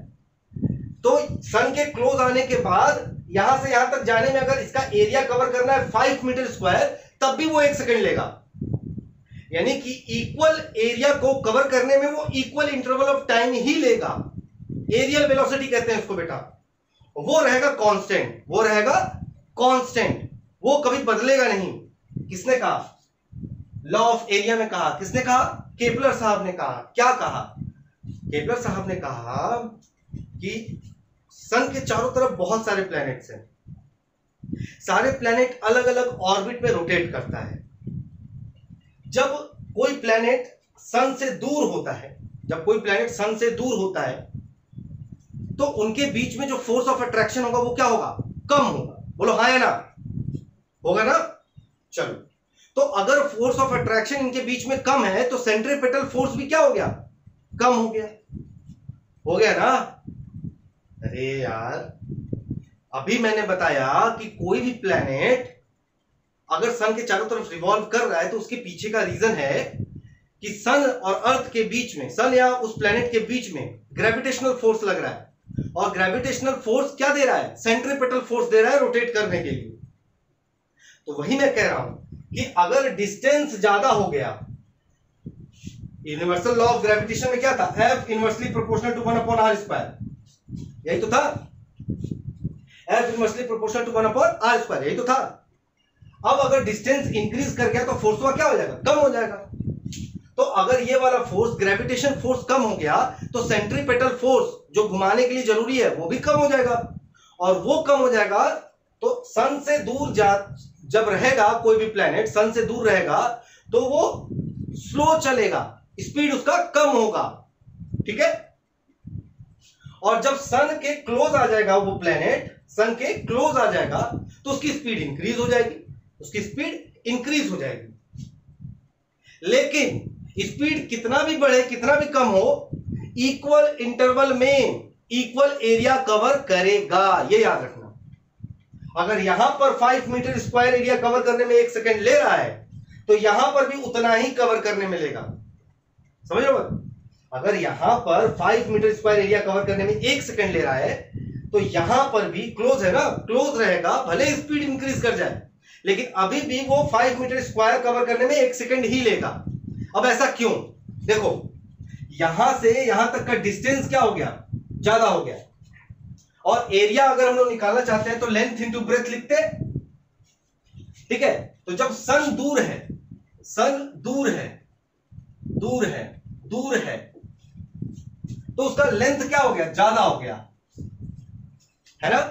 S1: तो सन के क्लोज आने के बाद यहां से यहां तक जाने में अगर इसका एरिया कवर करना है 5 मीटर स्क्वायर, तब भी वो 1 सेकंड लेगा। यानी कि इक्वल एरिया को कवर करने में वो इक्वल इंटरवल ऑफ टाइम ही लेगा। एरियल वेलोसिटी कहते हैं इसको बेटा। वो रहेगा कांस्टेंट, वो रहेगा कांस्टेंट, वो कभी बदलेगा नहीं। किसने कहा? लॉ ऑफ एरिया में कहा। किसने कहा? केपलर साहब ने कहा। क्या कहा? केपलर साहब ने कहा कि सन के चारों तरफ बहुत सारे प्लैनेट्स हैं, सारे प्लैनेट अलग अलग ऑर्बिट में रोटेट करता है। जब कोई प्लैनेट सन से दूर होता है, जब कोई प्लैनेट सन से दूर होता है, तो उनके बीच में जो फोर्स ऑफ अट्रैक्शन होगा वो क्या होगा? कम होगा। बोलो हाँ या ना? होगा ना? चलो, तो अगर फोर्स ऑफ अट्रैक्शन इनके बीच में कम है तो सेंट्रीपेटल फोर्स भी क्या हो गया? कम हो गया। हो गया ना? अरे यार, अभी मैंने बताया कि कोई भी प्लैनेट अगर सन के चारों तरफ रिवॉल्व कर रहा है तो उसके पीछे का रीजन है कि सन और अर्थ के बीच में, सन या उस प्लैनेट के बीच में ग्रेविटेशनल फोर्स लग रहा है, और ग्रेविटेशनल फोर्स क्या दे रहा है? सेंट्रीपेटल फोर्स दे रहा है रोटेट करने के लिए। तो वही मैं कह रहा हूं कि अगर डिस्टेंस ज्यादा हो गया, यूनिवर्सल लॉ ऑफ ग्रेविटेशन में क्या था? F inversely proportional to 1/r²। यही तो था। F inversely proportional to 1/r², यही तो था। अब अगर डिस्टेंस इंक्रीज कर गया तो फोर्स का क्या हो जाएगा? कम हो जाएगा। तो अगर ये वाला फोर्स, ग्रेविटेशन फोर्स कम हो गया तो सेंट्रीपेटल फोर्स जो घुमाने के लिए जरूरी है वो भी कम हो जाएगा, और वो कम हो जाएगा तो सन से दूर जब रहेगा कोई भी प्लैनेट, सन से दूर रहेगा तो वो स्लो चलेगा, स्पीड उसका कम होगा। ठीक है? और जब सन के क्लोज आ जाएगा वो प्लैनेट, सन के क्लोज आ जाएगा तो उसकी स्पीड इंक्रीज हो जाएगी, उसकी स्पीड इंक्रीज हो जाएगी। लेकिन स्पीड कितना भी बढ़े, कितना भी कम हो, इक्वल इंटरवल में इक्वल एरिया कवर करेगा। ये याद रखना। अगर यहां पर 5 मीटर स्क्वायर एरिया कवर करने में 1 सेकेंड ले रहा है तो यहां पर भी उतना ही कवर करने में लेगा। समझ रहे हो? अगर यहां पर 5 मीटर स्क्वायर एरिया कवर करने में 1 सेकेंड ले रहा है तो यहां पर भी क्लोज है ना, क्लोज रहेगा, भले स्पीड इंक्रीज कर जाए लेकिन अभी भी वो 5 मीटर स्क्वायर कवर करने में 1 सेकेंड ही लेगा। अब ऐसा क्यों? देखो, यहां से यहां तक का डिस्टेंस क्या हो गया? ज्यादा हो गया। और एरिया अगर हम लोग निकालना चाहते हैं तो लेंथ इंटू ब्रेथ लिखते हैं। ठीक है? तो जब सन दूर है, सन दूर है, दूर है, दूर है, तो उसका लेंथ क्या हो गया? ज्यादा हो गया, है ना?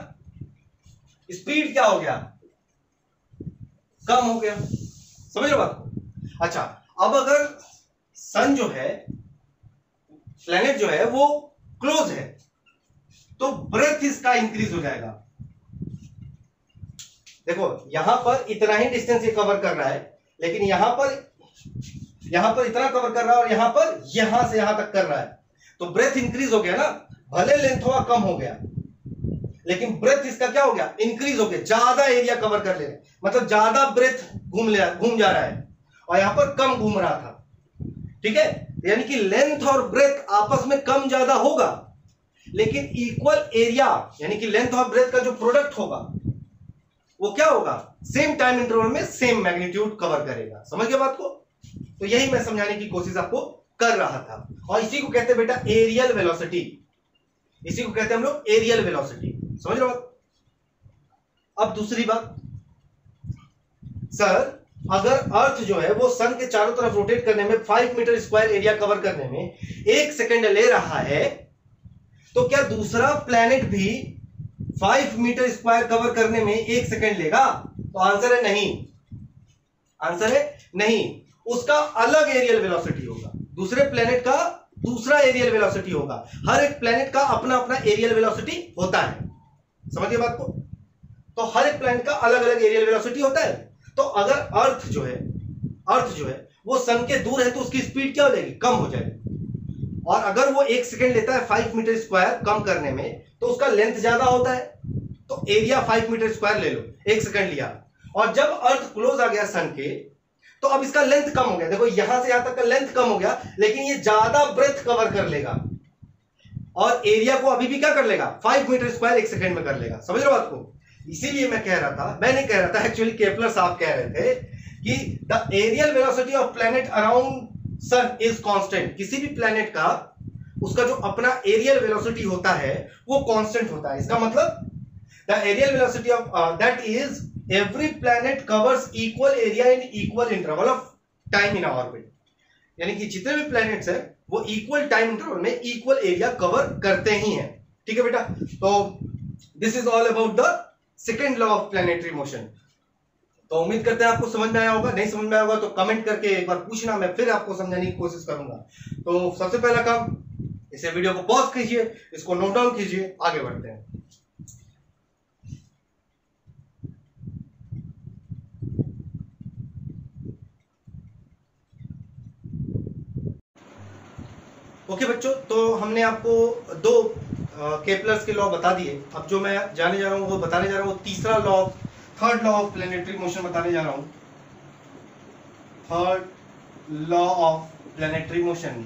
S1: स्पीड क्या हो गया? कम हो गया। समझ रहे हो बात को? अच्छा, अब अगर सन जो है, प्लेनेट जो है वो क्लोज है तो ब्रेथ इसका इंक्रीज हो जाएगा। देखो, यहां पर इतना ही डिस्टेंस ये कवर कर रहा है, लेकिन यहां पर इतना कवर कर रहा है और यहां पर यहां से यहां तक कर रहा है, तो ब्रेथ इंक्रीज हो गया ना। भले लेंथ हुआ कम हो गया लेकिन ब्रेथ इसका क्या हो गया? इंक्रीज हो गया, ज्यादा एरिया कवर कर ले रहे, मतलब ज्यादा ब्रेथ घूम जा रहा है और यहां पर कम घूम रहा था। ठीक है? यानी कि लेंथ और ब्रेथ आपस में कम ज्यादा होगा लेकिन इक्वल एरिया यानी कि लेंथ और ब्रेथ का जो प्रोडक्ट होगा वो क्या होगा? सेम टाइम इंटरवल में सेम मैग्नीट्यूड कवर करेगा। समझ गए बात को? तो यही मैं समझाने की कोशिश आपको कर रहा था, और इसी को कहते हैं बेटा एरियल वेलोसिटी। इसी को कहते हैं हम लोग एरियल वेलोसिटी। समझ रहे हो? अब दूसरी बात, सर अगर अर्थ जो है वो सन के चारों तरफ रोटेट करने में 5 मीटर स्क्वायर एरिया कवर करने में 1 सेकेंड ले रहा है तो क्या दूसरा प्लैनेट भी 5 मीटर स्क्वायर कवर करने में 1 सेकेंड लेगा? तो आंसर है नहीं। आंसर है नहीं। उसका अलग एरियल वेलोसिटी होगा, दूसरे प्लैनेट का दूसरा एरियल वेलोसिटी होगा। हर एक प्लैनेट का अपना अपना एरियल वेलोसिटी होता है। समझिए बात को? तो हर एक प्लैनेट का अलग अलग एरियल वेलोसिटी होता है। तो अगर अर्थ जो है वो सन के दूर है तो उसकी स्पीड क्या हो जाएगी? कम हो जाएगी। और अगर वो 1 सेकेंड लेता है 5 मीटर स्क्वायर कम करने में तो उसका लेंथ ज्यादा होता है, तो एरिया 5 मीटर स्क्वायर ले लो, 1 सेकेंड लिया। और जब अर्थ क्लोज आ गया सन के तो अब इसका लेंथ कम हो गया। देखो, यहां से यहां तक का लेंथ कम हो गया लेकिन ये ज्यादा ब्रेथ कवर कर लेगा और एरिया को अभी भी क्या कर लेगा? 5 मीटर स्क्वायर 1 सेकेंड में कर लेगा। समझ रहे हो बात को? इसीलिए मैं कह रहा था, मैं नहीं कह रहा था, एक्चुअली केपलर साहब कह रहे थे कि the areal velocity of planet around sun is constant. किसी भी प्लैनेट का उसका जो अपना एरियल वेलोसिटी होता है वो कांस्टेंट होता है। इसका मतलब the areal velocity of that is every planet covers equal area in equal interval of time in orbit. यानी कि जितने भी प्लैनेट्स हैं वो इक्वल टाइम इंटरवल में इक्वल एरिया कवर करते ही हैं। ठीक है बेटा, तो this is all about the second law of planetary motion. तो उम्मीद करते हैं आपको समझ में आया होगा। नहीं समझ में आया होगा तो कमेंट करके एक बार पूछना, मैं फिर आपको समझाने की कोशिश करूंगा। तो सबसे पहला काम, इसे वीडियो को पॉज कीजिए, इसको नोट डाउन कीजिए, आगे बढ़ते हैं। ओके बच्चों, तो हमने आपको दो केपलर्स के लॉ बता दिए। अब जो मैं जाने जा रहा हूं वो बताने जा रहा हूं, तीसरा law, third law of planetary motion बताने जा रहा हूं। Third law of planetary motion.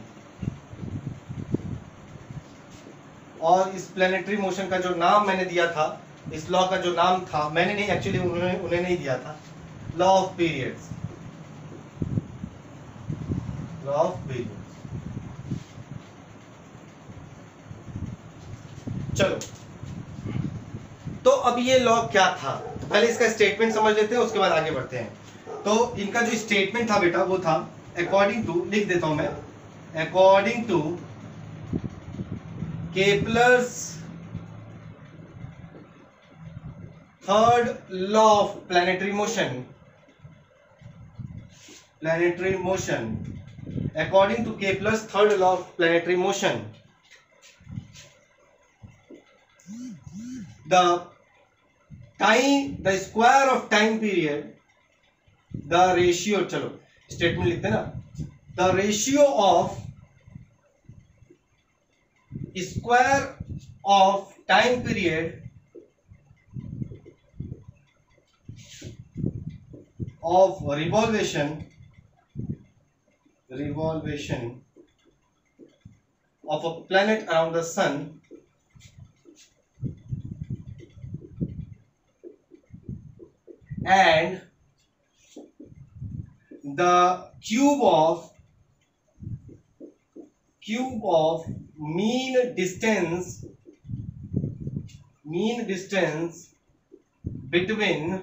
S1: और इस प्लैनेटरी मोशन का जो नाम मैंने दिया था, इस लॉ का जो नाम था, मैंने नहीं, एक्चुअली उन्हें नहीं दिया था, law of periods. Law of periods. चलो, तो अब ये लॉ क्या था, तो पहले इसका स्टेटमेंट समझ लेते हैं, उसके बाद आगे बढ़ते हैं। तो इनका जो स्टेटमेंट था बेटा वो था, अकॉर्डिंग टू, लिख देता हूं मैं, according to Kepler's third law of planetary motion, planetary motion, according to Kepler's third law of planetary motion, the square of time period, the ratio, चलो स्टेटमेंट लिखते हैं ना, the ratio of square of time period of revolvation of a planet around the sun and the cube of mean distance between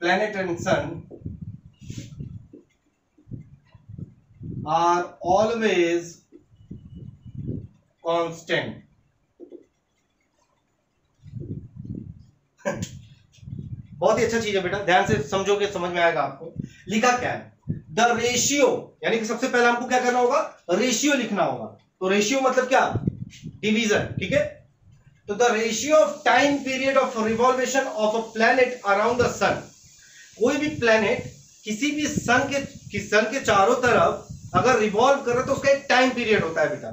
S1: planet and sun are always constant। बहुत ही अच्छा चीज है बेटा, ध्यान से समझोगे समझ में आएगा आपको। लिखा क्या है, द रेशियो, यानी कि सबसे पहले हमको क्या करना होगा, रेशियो लिखना होगा। तो रेशियो मतलब क्या, डिवीजन। ठीक है, तो the ratio of time period of revolution of a planet around the sun. कोई भी प्लैनेट किसी भी सन के चारों तरफ अगर रिवॉल्व कर रहा है तो उसका एक टाइम पीरियड होता है बेटा,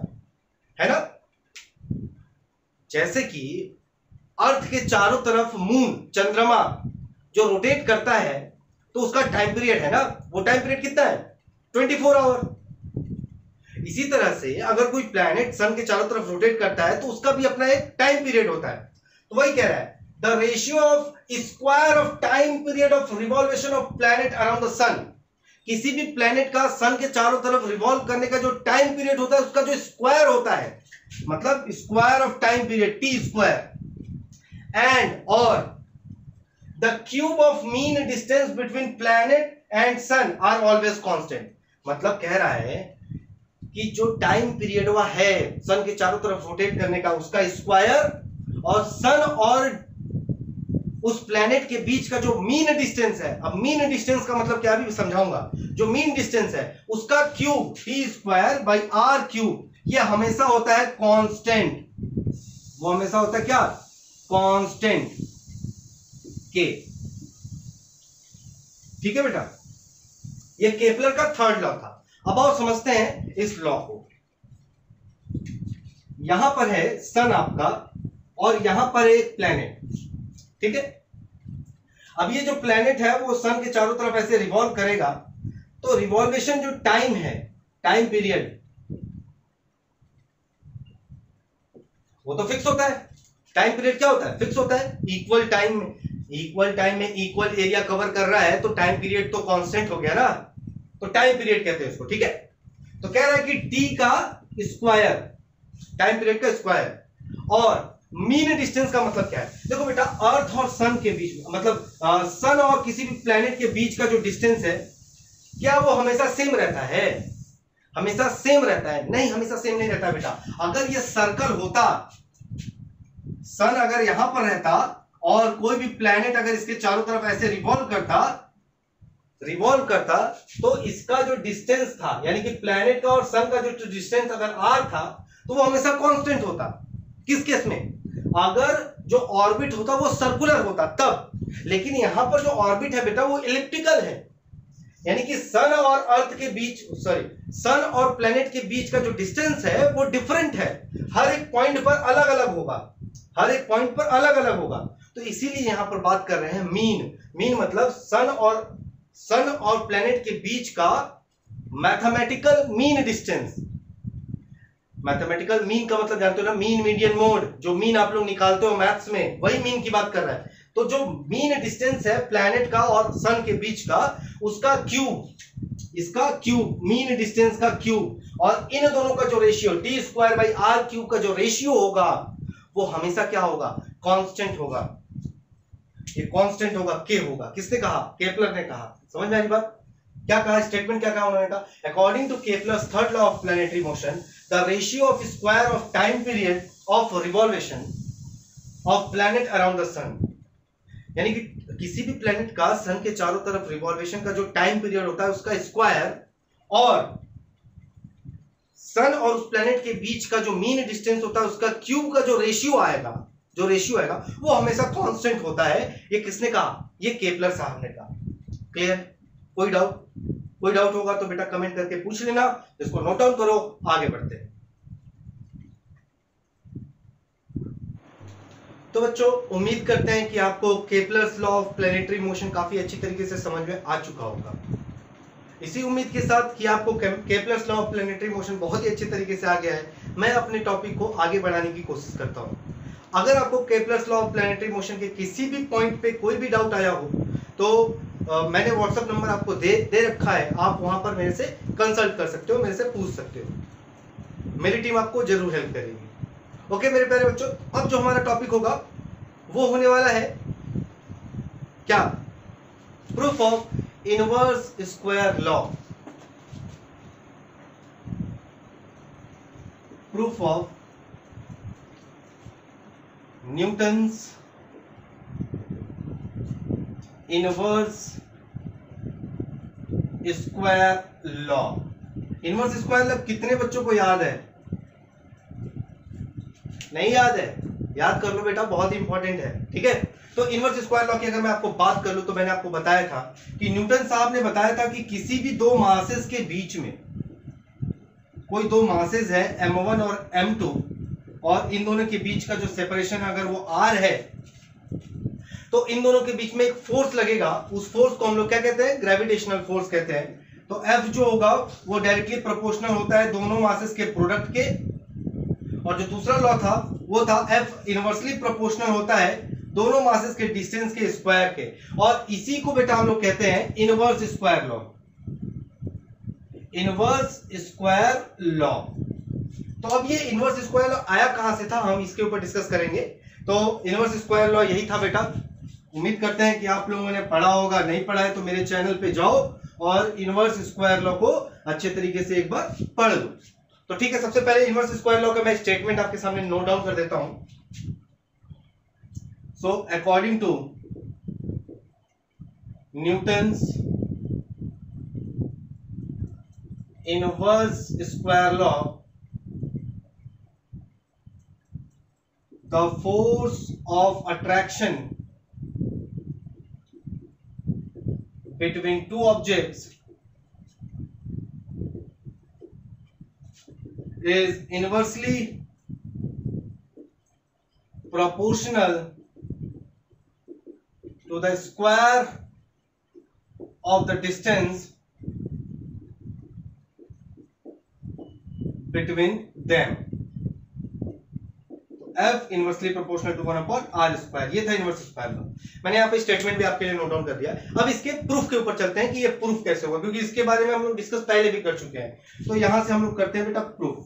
S1: है ना। जैसे कि अर्थ के चारों तरफ मून, चंद्रमा जो रोटेट करता है तो उसका टाइम पीरियड है ना, वो टाइम पीरियड कितना है, 24 आवर। इसी तरह से अगर कोई प्लैनेट सन के चारों तरफ रोटेट करता है तो उसका भी अपना एक टाइम पीरियड होता है। तो वही कह रहा है, the ratio of square of time period of revolution of planet around the sun. किसी भी प्लैनेट का सन के चारों तरफ रिवॉल्व करने का जो टाइम पीरियड होता है उसका जो स्क्वायर होता है, मतलब square of time period, T square, and और the cube of mean distance between planet and sun are always constant. मतलब कह रहा है कि जो टाइम पीरियड वह है सन के चारों तरफ रोटेट करने का, उसका स्क्वायर और सन और उस प्लैनेट के बीच का जो मीन डिस्टेंस है, अब मीन डिस्टेंस का मतलब क्या भी समझाऊंगा, जो मीन डिस्टेंस है उसका cube, T square by R cube, ये हमेशा होता है कांस्टेंट। वो हमेशा होता है क्या, कांस्टेंट के। ठीक है बेटा, ये केपलर का थर्ड लॉ था। अब आओ समझते हैं इस लॉ को। यहां पर है सन आपका और यहां पर एक प्लैनेट। ठीक है, अब ये जो प्लैनेट है वो सन के चारों तरफ ऐसे रिवॉल्व करेगा, तो रिवॉल्वेशन जो टाइम है, टाइम पीरियड, वो तो फिक्स होता है। टाइम पीरियड क्या होता है, फिक्स होता है। इक्वल टाइम में इक्वल एरिया कवर कर रहा है तो टाइम पीरियड तो कांस्टेंट हो गया ना, तो टाइम पीरियड कहते हैं उसको। ठीक है, तो कह रहा है कि टी का स्क्वायर, टाइम पीरियड का स्क्वायर, और मीन डिस्टेंस का मतलब क्या है? देखो बेटा, अर्थ और सन के बीच में, मतलब सन और किसी भी प्लेनेट के बीच का जो डिस्टेंस है, क्या वो हमेशा सेम रहता है? हमेशा सेम रहता है? नहीं, हमेशा सेम नहीं रहता बेटा। अगर ये सर्कल होता, सन अगर यहां पर रहता और कोई भी प्लेनेट अगर इसके चारों तरफ ऐसे रिवॉल्व करता, तो इसका जो डिस्टेंस था, यानी कि प्लेनेट का और सन का जो डिस्टेंस अगर आर था, तो वो हमेशा कांस्टेंट होता। किस केस में? अगर जो ऑर्बिट होता वो सर्कुलर होता तब। लेकिन यहां पर जो ऑर्बिट है बेटा वो इलिप्टिकल है, यानी कि सन और अर्थ के बीच, सन और प्लेनेट के बीच का जो डिस्टेंस है वो डिफरेंट है, हर एक पॉइंट पर अलग अलग होगा, हर एक पॉइंट पर अलग अलग होगा। तो इसीलिए यहां पर बात कर रहे हैं मीन मतलब सन और प्लेनेट के बीच का mathematical mean distance. Mathematical mean का मतलब जानते हो ना, मीन मीडियन मोड, जो मीन आप लोग निकालते हो मैथ्स में, वही मीन की बात कर रहा है। तो जो मीन डिस्टेंस है प्लैनेट का और सन के बीच का, उसका क्यूब, इसका क्यूब, मीन डिस्टेंस का क्यूब, और इन दोनों का जो ratio T square by R cube का जो रेशियो होगा वो हमेशा क्या होगा? कांस्टेंट होगा। ये कांस्टेंट होगा, के होगा। किसने कहा? केपलर ने कहा। समझ में आई बात? क्या कहा? स्टेटमेंट क्या कहा उन्होंने? कहा according to Kepler's third law of planetary motion, the ratio of square of time period of revolution of planet around the sun, यानी कि किसी भी प्लैनेट का सन के चारों तरफ रिवॉल्वेशन का जो टाइम पीरियड होता है उसका स्क्वायर, और सन और उस प्लैनेट के बीच का जो मीन डिस्टेंस होता है उसका क्यूब का जो रेशियो आएगा वो हमेशा कांस्टेंट होता है। ये किसने कहा? ये केपलर साहब ने कहा। क्लियर? कोई डाउट होगा तो बेटा कमेंट करके पूछ लेना, इसको नोट डाउन करो, आगे बढ़ते हैं। तो बच्चों, उम्मीद करते हैं कि आपको Kepler's law of planetary motion काफी अच्छी तरीके से समझ में आ चुका होगा। इसी उम्मीद के साथ कि आपको Kepler's law of planetary motion बहुत ही अच्छे तरीके से आ गया है, मैं अपने टॉपिक को आगे बढ़ाने की कोशिश करता हूं। अगर आपको Kepler's law of planetary motion के किसी भी पॉइंट पे कोई भी डाउट आया हो तो मैंने व्हाट्सएप नंबर आपको दे रखा है, आप वहां पर मेरे से कंसल्ट कर सकते हो, मेरे से पूछ सकते हो, मेरी टीम आपको जरूर हेल्प करेगी। ओके मेरे प्यारे बच्चों, अब जो हमारा टॉपिक होगा वो होने वाला है क्या? Proof of inverse square law. Proof of Newton's inverse square law. Inverse square law कितने बच्चों को याद है? नहीं याद है? याद कर लो बेटा, बहुत इंपॉर्टेंट है। ठीक है, तो इनवर्स स्क्वायर लॉ की अगर मैं आपको बात कर लूं तो मैंने आपको बताया था कि न्यूटन साहब ने बताया था कि किसी भी दो मासेस के बीच में, कोई दो मासेस है m1 और m2, और इन दोनों के बीच का जो सेपरेशन अगर वो r है, तो इन दोनों के बीच में एक फोर्स लगेगा, उस फोर्स को हम लोग क्या कहते हैं? ग्रेविटेशनल फोर्स कहते हैं। तो F जो होगा वो डायरेक्टली प्रोपोर्शनल होता है दोनों मासेस के प्रोडक्ट के, और जो दूसरा लॉ था वो था F इनवर्सली प्रोपोर्शनल होता है दोनों मासेस के डिस्टेंस के स्क्वायर के, और इसी को बेटा हम लोग कहते हैं inverse square law. Inverse square law. तो अब ये इनवर्स स्क्वायर लॉ आया कहां से था, हम इसके ऊपर डिस्कस करेंगे। तो इनवर्स स्क्वायर लॉ यही था बेटा। उम्मीद करते हैं कि आप लोगों ने पढ़ा होगा, नहीं पढ़ा है तो मेरे चैनल पे जाओ और इनवर्स स्क्वायर लॉ को अच्छे तरीके से एक बार पढ़ लो। तो ठीक है, सबसे पहले इनवर्स स्क्वायर लॉ का मैं स्टेटमेंट आपके सामने नोट डाउन कर देता हूं। So according to Newton's inverse square law, the force of attraction between two objects is inversely proportional to the square of the distance between them. F inversely proportional to 1 upon R square. ये था inverse square का। मैंने यहाँ पे statement भी आपके लिए note down कर दिया। अब इसके प्रूफ के ऊपर चलते हैं कि ये प्रूफ कैसे होगा, क्योंकि इसके बारे में हम लोग डिस्कस पहले भी कर चुके हैं। तो यहां से हम लोग करते हैं बेटा प्रूफ,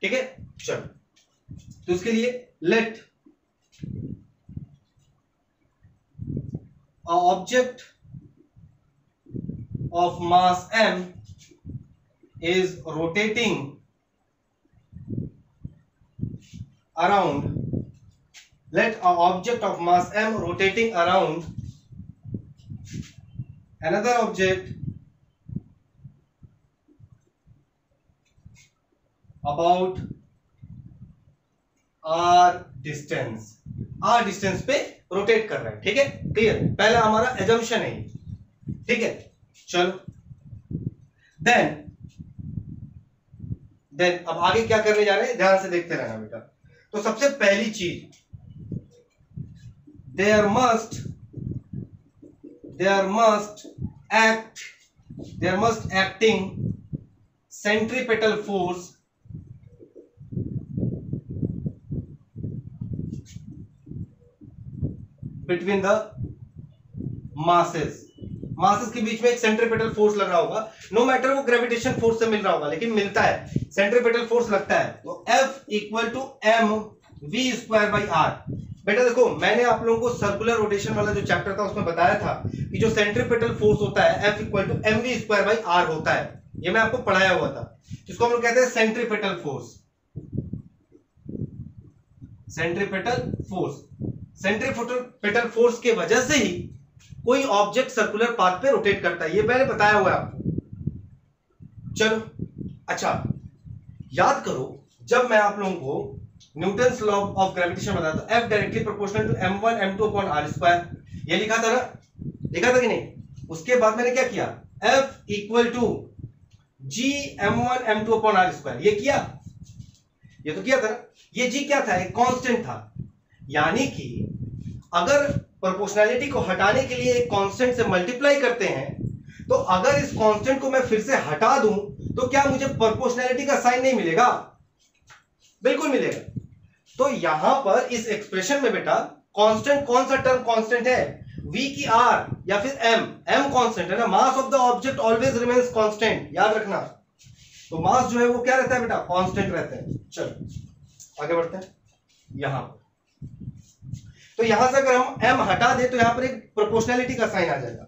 S1: ठीक है। चलो, तो उसके लिए let a object of mass m is rotating around, let an object of mass m rotating around another object about r distance पे रोटेट कर रहा है, ठीक है। क्लियर, पहला हमारा एजम्पशन है, ठीक है। चलो, देन अब आगे क्या करने जा रहे हैं, ध्यान से देखते रहना बेटा। तो सबसे पहली चीज, there must acting centripetal force between the masses के बीच में एक सेंट्रीपेटल फोर्स लग रहा होगा। नो मैटर वो ग्रेविटेशन फोर्स से मिल रहा होगा, लेकिन मिलता है, सेंट्रीपेटल फोर्स लगता है। तो F equal to M V square by R. बेटा देखो, मैंने आप लोगों को सर्कुलर रोटेशन वाला जो चैप्टर था उसमें बताया था कि जो सेंट्रीपेटल फोर्स होता है F equal to M V square by R होता है। ये मैं आपको पढ़ाया हुआ था, जिसको हम लोग कहते हैं सेंट्रीपेटल फोर्स। सेंट्रीपेटल फोर्स के वजह से ही कोई ऑब्जेक्ट सर्कुलर पाथ पे रोटेट करता है, ये मैंने बताया हुआ है आपको। चलो, अच्छा याद करो, जब मैं आप लोगों को न्यूटन्स लॉ ऑफ ग्रेविटेशन बताया तो F directly proportional to m1 m2 upon r square, ये लिखा था ना, लिखा था कि नहीं। उसके बाद मैंने क्या किया, F equal to g m1 m2 upon r square, ये किया, ये तो किया था ना। ये g क्या था, एक कांस्टेंट था, यानी कि अगर प्रोपोर्शनैलिटी को हटाने के लिए एक कांस्टेंट से मल्टीप्लाई करते हैं, तो अगर इस कांस्टेंट को मैं फिर से हटा दूं तो क्या मुझे प्रोपोर्शनैलिटी का साइन नहीं मिलेगा? बिल्कुल मिलेगा। तो यहां पर इस एक्सप्रेशन में बेटा कांस्टेंट, कौन सा टर्म कांस्टेंट है, v की r या फिर m कांस्टेंट है ना। Mass of the object always remains constant, याद रखना। तो मास जो है वो क्या रहता है बेटा, कांस्टेंट रहता है। चलो आगे बढ़ते हैं। यहां तो यहां से अगर हम m हटा दें तो यहां पर एक प्रोपोर्शनैलिटी का साइन आ जाएगा।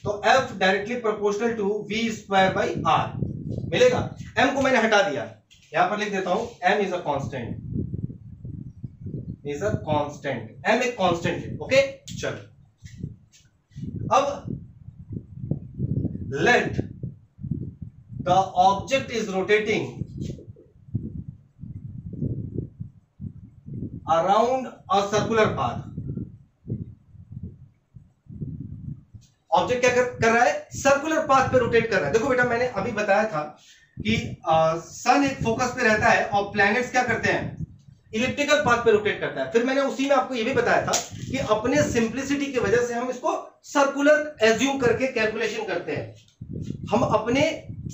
S1: तो F directly proportional to v square by r मिलेगा। m को मैंने हटा दिया, यहां पर लिख देता हूं m is a constant, m एक कांस्टेंट है, ओके। चलो, अब let the object is rotating around a circular path. Object क्या कर रहा है, सर्कुलर पाथ पे रोटेट कर रहा है। देखो बेटा, मैंने अभी बताया था कि सन एक फोकस पे रहता है और प्लैनेट्स क्या करते हैं, इलिप्टिकल पाथ पे रोटेट करता है। फिर मैंने उसी में आपको ये भी बताया था कि अपने सिंप्लिसिटी की वजह से हम इसको सर्कुलर एज्यूम करके कैलकुलेशन करते हैं, हम अपने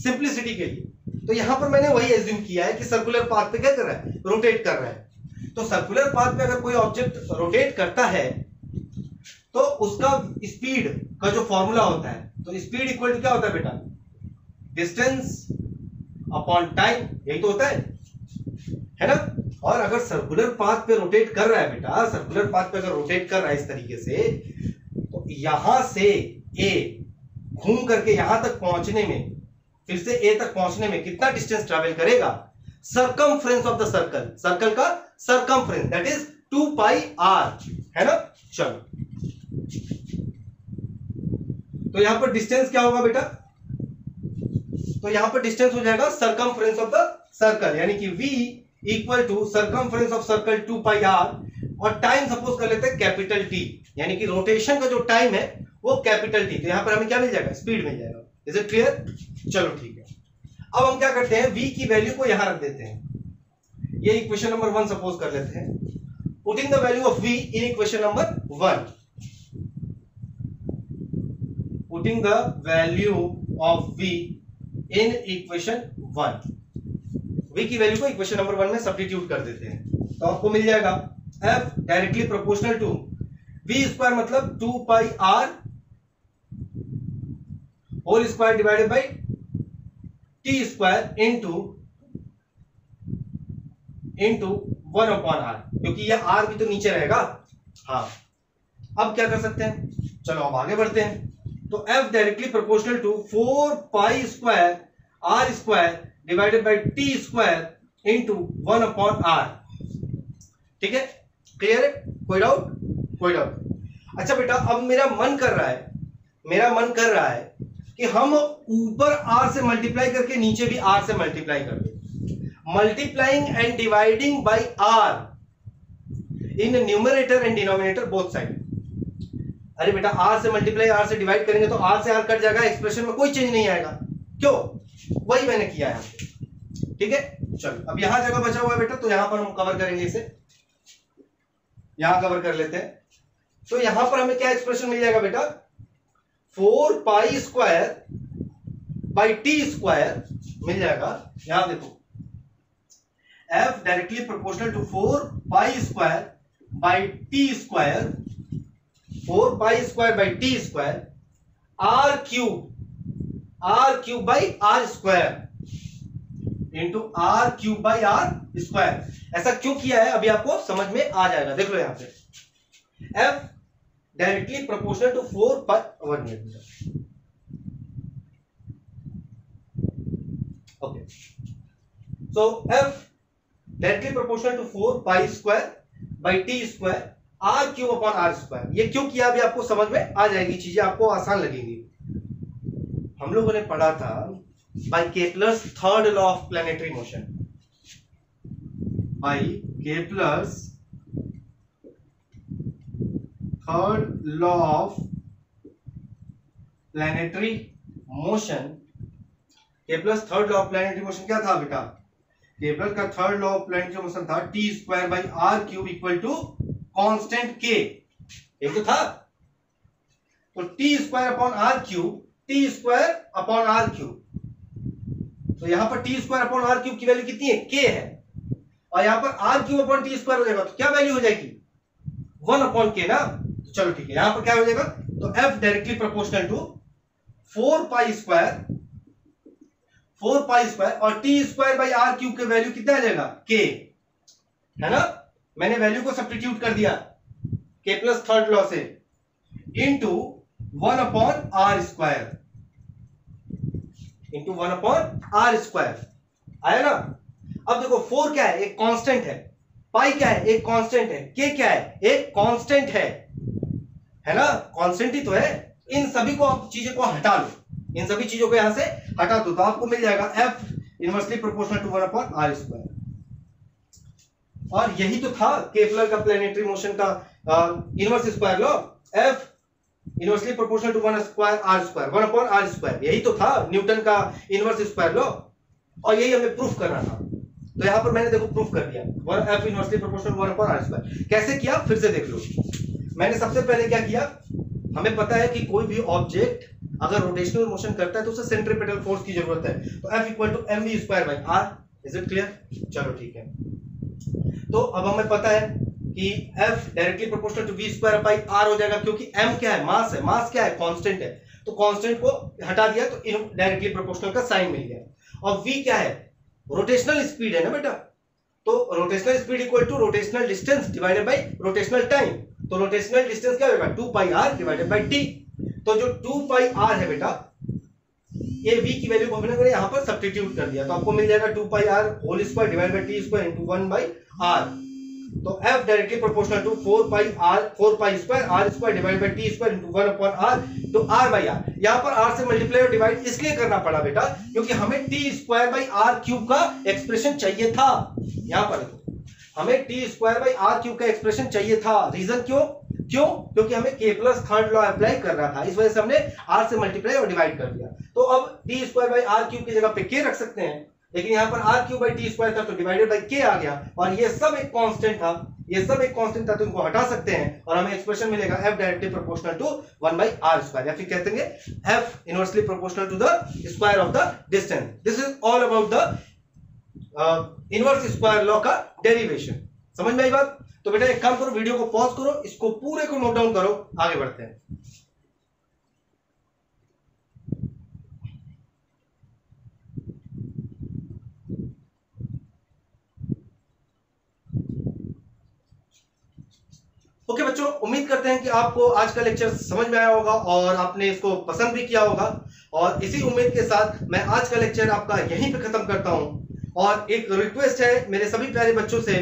S1: सिंप्लिसिटी के लिए। तो यहां पर मैंने वही एज्यूम किया है कि सर्कुलर पाथ पे क्या कर रहा है, रोटेट कर रहा है। तो सर्कुलर पाथ पे अगर कोई ऑब्जेक्ट रोटेट करता है तो उसका स्पीड का जो फॉर्मूला होता है, तो स्पीड इक्वल टू क्या होता है बेटा, डिस्टेंस अपॉन टाइम, यही तो होता है ना। और अगर सर्कुलर पाथ पे रोटेट कर रहा है बेटा, सर्कुलर पाथ पे अगर रोटेट कर रहा है इस तरीके से, तो यहां से ए घूम करके यहां तक पहुंचने में, फिर से ए तक पहुंचने में कितना डिस्टेंस ट्रैवल करेगा, circumference of the circle, circle का circumference, that is 2 pi r, है ना। चलो, तो यहां पर डिस्टेंस क्या होगा बेटा, तो यहां पर डिस्टेंस हो जाएगा सर्कमफ्रेंस ऑफ द सर्कल, यानी कि v equal to circumference of circle 2 pi r, और टाइम सपोज कर लेते हैं कैपिटल T, यानी कि रोटेशन का जो टाइम है वो कैपिटल T। तो यहां पर हमें क्या मिल जाएगा, स्पीड मिल जाएगा। Is it clear? चलो ठीक है। अब हम क्या करते हैं, v की वैल्यू को यहां रख देते हैं, ये इक्वेशन नंबर 1 सपोज कर लेते हैं। Putting the value of v in equation number 1, putting the value of v in equation 1, v की वैल्यू को इक्वेशन नंबर 1 में सब्स्टिट्यूट कर देते हैं। तो आपको मिल जाएगा f directly proportional to v square मतलब 2 pi r whole square divided by t square into 1/r, क्योंकि ये r भी तो नीचे रहेगा। हाँ, अब क्या कर सकते हैं, चलो अब आगे बढ़ते हैं। तो f directly proportional to 4 pi square r square divided by t square into 1/r। ठीक है, क्लियर है, कोई डाउट? कोई डाउट? अच्छा बेटा, अब मेरा मन कर रहा है कि हम ऊपर r से मल्टीप्लाई करके नीचे भी r से मल्टीप्लाई कर दें। Multiplying and dividing by r in numerator and denominator both side. अरे बेटा, r से मल्टीप्लाई r से डिवाइड करेंगे तो r से r कट जाएगा, एक्सप्रेशन में कोई चेंज नहीं आएगा। क्यों? वही मैंने किया है। ठीक है, चलो अब यहां जगह बचा हुआ है बेटा, तो यहां पर हम कवर करेंगे, इसे यहां कवर कर लेते हैं। तो यहां पर हमें क्या एक्सप्रेशन मिल जाएगा बेटा, 4 pi square by T square मिल जाएगा। यहां देखो, f directly proportional to 4 pi square by T square, 4 pi square by T square r cube by r square into r cube by r square. ऐसा क्यों किया है अभी आपको समझ में आ जाएगा। देख लो यहां पे, f directly proportional to 4 pi, 1 minute, okay. So f directly proportional to 4 pi square by T square r cube upon r square. ये क्यों किया अभी आपको समझ में आ जाएगी, चीजें आपको आसान लगेंगी। हम लोगों ने पढ़ा था by Kepler's third law of planetary motion, by Kepler's third law of planetary motion. Kepler's third law of planetary motion क्या था बेटा? केपलर का third law of planetary motion था T square by R cube equal to constant के। एक तो था, तो T square upon R cube, T square upon R cube. तो यहां पर T square upon R cube की वैल्यू कितनी है? के है। और यहां पर R cube upon T square हो जाएगा, तो क्या वैल्यू हो जाएगी? 1 अपॉन के ना। तो चलो ठीक है, यहां पर क्या हो जाएगा, तो f directly proportional to 4 pi square और T square by R cube के वैल्यू कितना आ जाएगा? के, है ना। मैंने वैल्यू को सब्स्टिट्यूट कर दिया के प्लस थर्ड लॉ से, into 1 upon R square, into 1 upon R square आया ना। अब देखो 4 क्या है? एक कांस्टेंट है। पाई क्या है? एक कांस्टेंट है। के क्या है? एक कांस्टेंट है ना, कांस्टेंट ही तो है। इन सभी को आप चीजों को हटा लो, इन सभी चीजों को यहां से हटा दो, तो आपको मिल जाएगा f inversely proportional to 1 upon R square. और यही तो था केपलर का प्लैनेटरी मोशन का inverse square law, f inversely proportional to 1 square R square, 1 upon R square. यही तो था न्यूटन का इनवर्स स्क्वायर लॉ, और यही हमें प्रूफ करना था। तो यहां पर मैंने देखो प्रूफ कर दिया, f inversely proportional 1 upon R square. कैसे किया फिर से देख लो। मैंने सबसे पहले क्या किया, हमें पता है कि कोई भी ऑब्जेक्ट अगर रोटेशनल मोशन करता है तो उसे सेंट्रीपिटल फोर्स की जरूरत है, तो F equal to mv square by r। Is it clear? चलो ठीक है, तो अब हमें पता है कि F directly proportional to v square by r हो जाएगा, क्योंकि m क्या है? मास है। मास क्या है? कांस्टेंट है। तो कांस्टेंट को हटा दिया तो डायरेक्टली प्रोपोर्शनल का साइन मिल गया। और v क्या है? रोटेशनल स्पीड है ना बेटा, तो rotational speed equal to rotational distance divided by rotational time. तो रोटेशनल डिस्टेंस क्या होगा? 2 pi r divided by t। तो जो 2 पाई r है बेटा, ये v की वैल्यू को हमने यहां पर सब्स्टिट्यूट कर दिया, तो आपको मिल जाएगा 2 pi r whole square divided by t square into 1 by r। तो f directly proportional to 4 pi square r square divided by t square into 1 upon r, तो r बाई r। यहां पर r से मल्टीप्लाई और divide इसलिए करना पड़ा बेटा, क्योंकि हमें t square by r cube का एक्सप्रेशन चाहिए था। यहां पर देखो, हमें t square by r cube का एक्सप्रेशन चाहिए था। रीजन क्यों? क्योंकि हमें k plus third law apply करना था, इस वजह से हमने r से मल्टीप्लाई और डिवाइड कर दिया। तो अब t square by r cube की जगह पे k रख सकते हैं, लेकिन यहां पर r cube by t square था तो डिवाइडेड बाई k आ गया, और ये सब एक कांस्टेंट था, तो इनको हटा सकते हैं और हमें एक्सप्रेशन मिलेगा f directly proportional to 1 by r square, या फिर कहते हैं f inversely proportional to the square of the distance. This is all about the inverse square law का डेरिवेशन। समझ में आई बात? तो बेटा एक काम करो, वीडियो को पॉज करो, इसको पूरे को नोट डाउन करो, आगे बढ़ते हैं। ओके बच्चों, उम्मीद करते हैं कि आपको आज का लेक्चर समझ में आया होगा और आपने इसको पसंद भी किया होगा। और इसी उम्मीद के साथ मैं आज का लेक्चर आपका यहीं पे खत्म करता हूं। और एक रिक्वेस्ट है मेरे सभी प्यारे बच्चों से,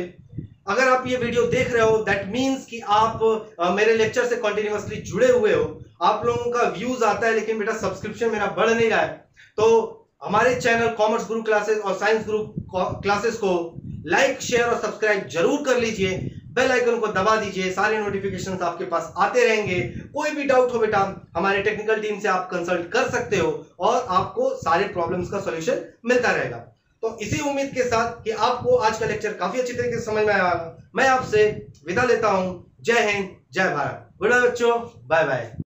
S1: अगर आप ये वीडियो देख रहे हो दैट मीन्स कि आप मेरे लेक्चर से कंटिन्यूअसली जुड़े हुए हो। आप लोगों का व्यूज आता है लेकिन बेटा सब्सक्रिप्शन मेरा बढ़ नहीं रहा है। तो हमारे चैनल कॉमर्स गुरु क्लासेस और साइंस गुरु क्लासेस को लाइक, शेयर और सब्सक्राइब जरूर कर लीजिए। बेल आइकन को दबा दीजिए, सारे नोटिफिकेशंस आपके पास आते रहेंगे। कोई भी डाउट हो बेटा हमारे टेक्निकल टीम से आप कंसल्ट कर सकते हो और आपको सारे प्रॉब्लम्स का सॉल्यूशन मिलता रहेगा। तो इसी उम्मीद के साथ कि आपको आज का लेक्चर काफी अच्छी तरीके से समझ में आया, मैं आपसे विदा लेता हूं। जय हिंद, जय भारत। गुड बाय बच्चों, बाय बाय।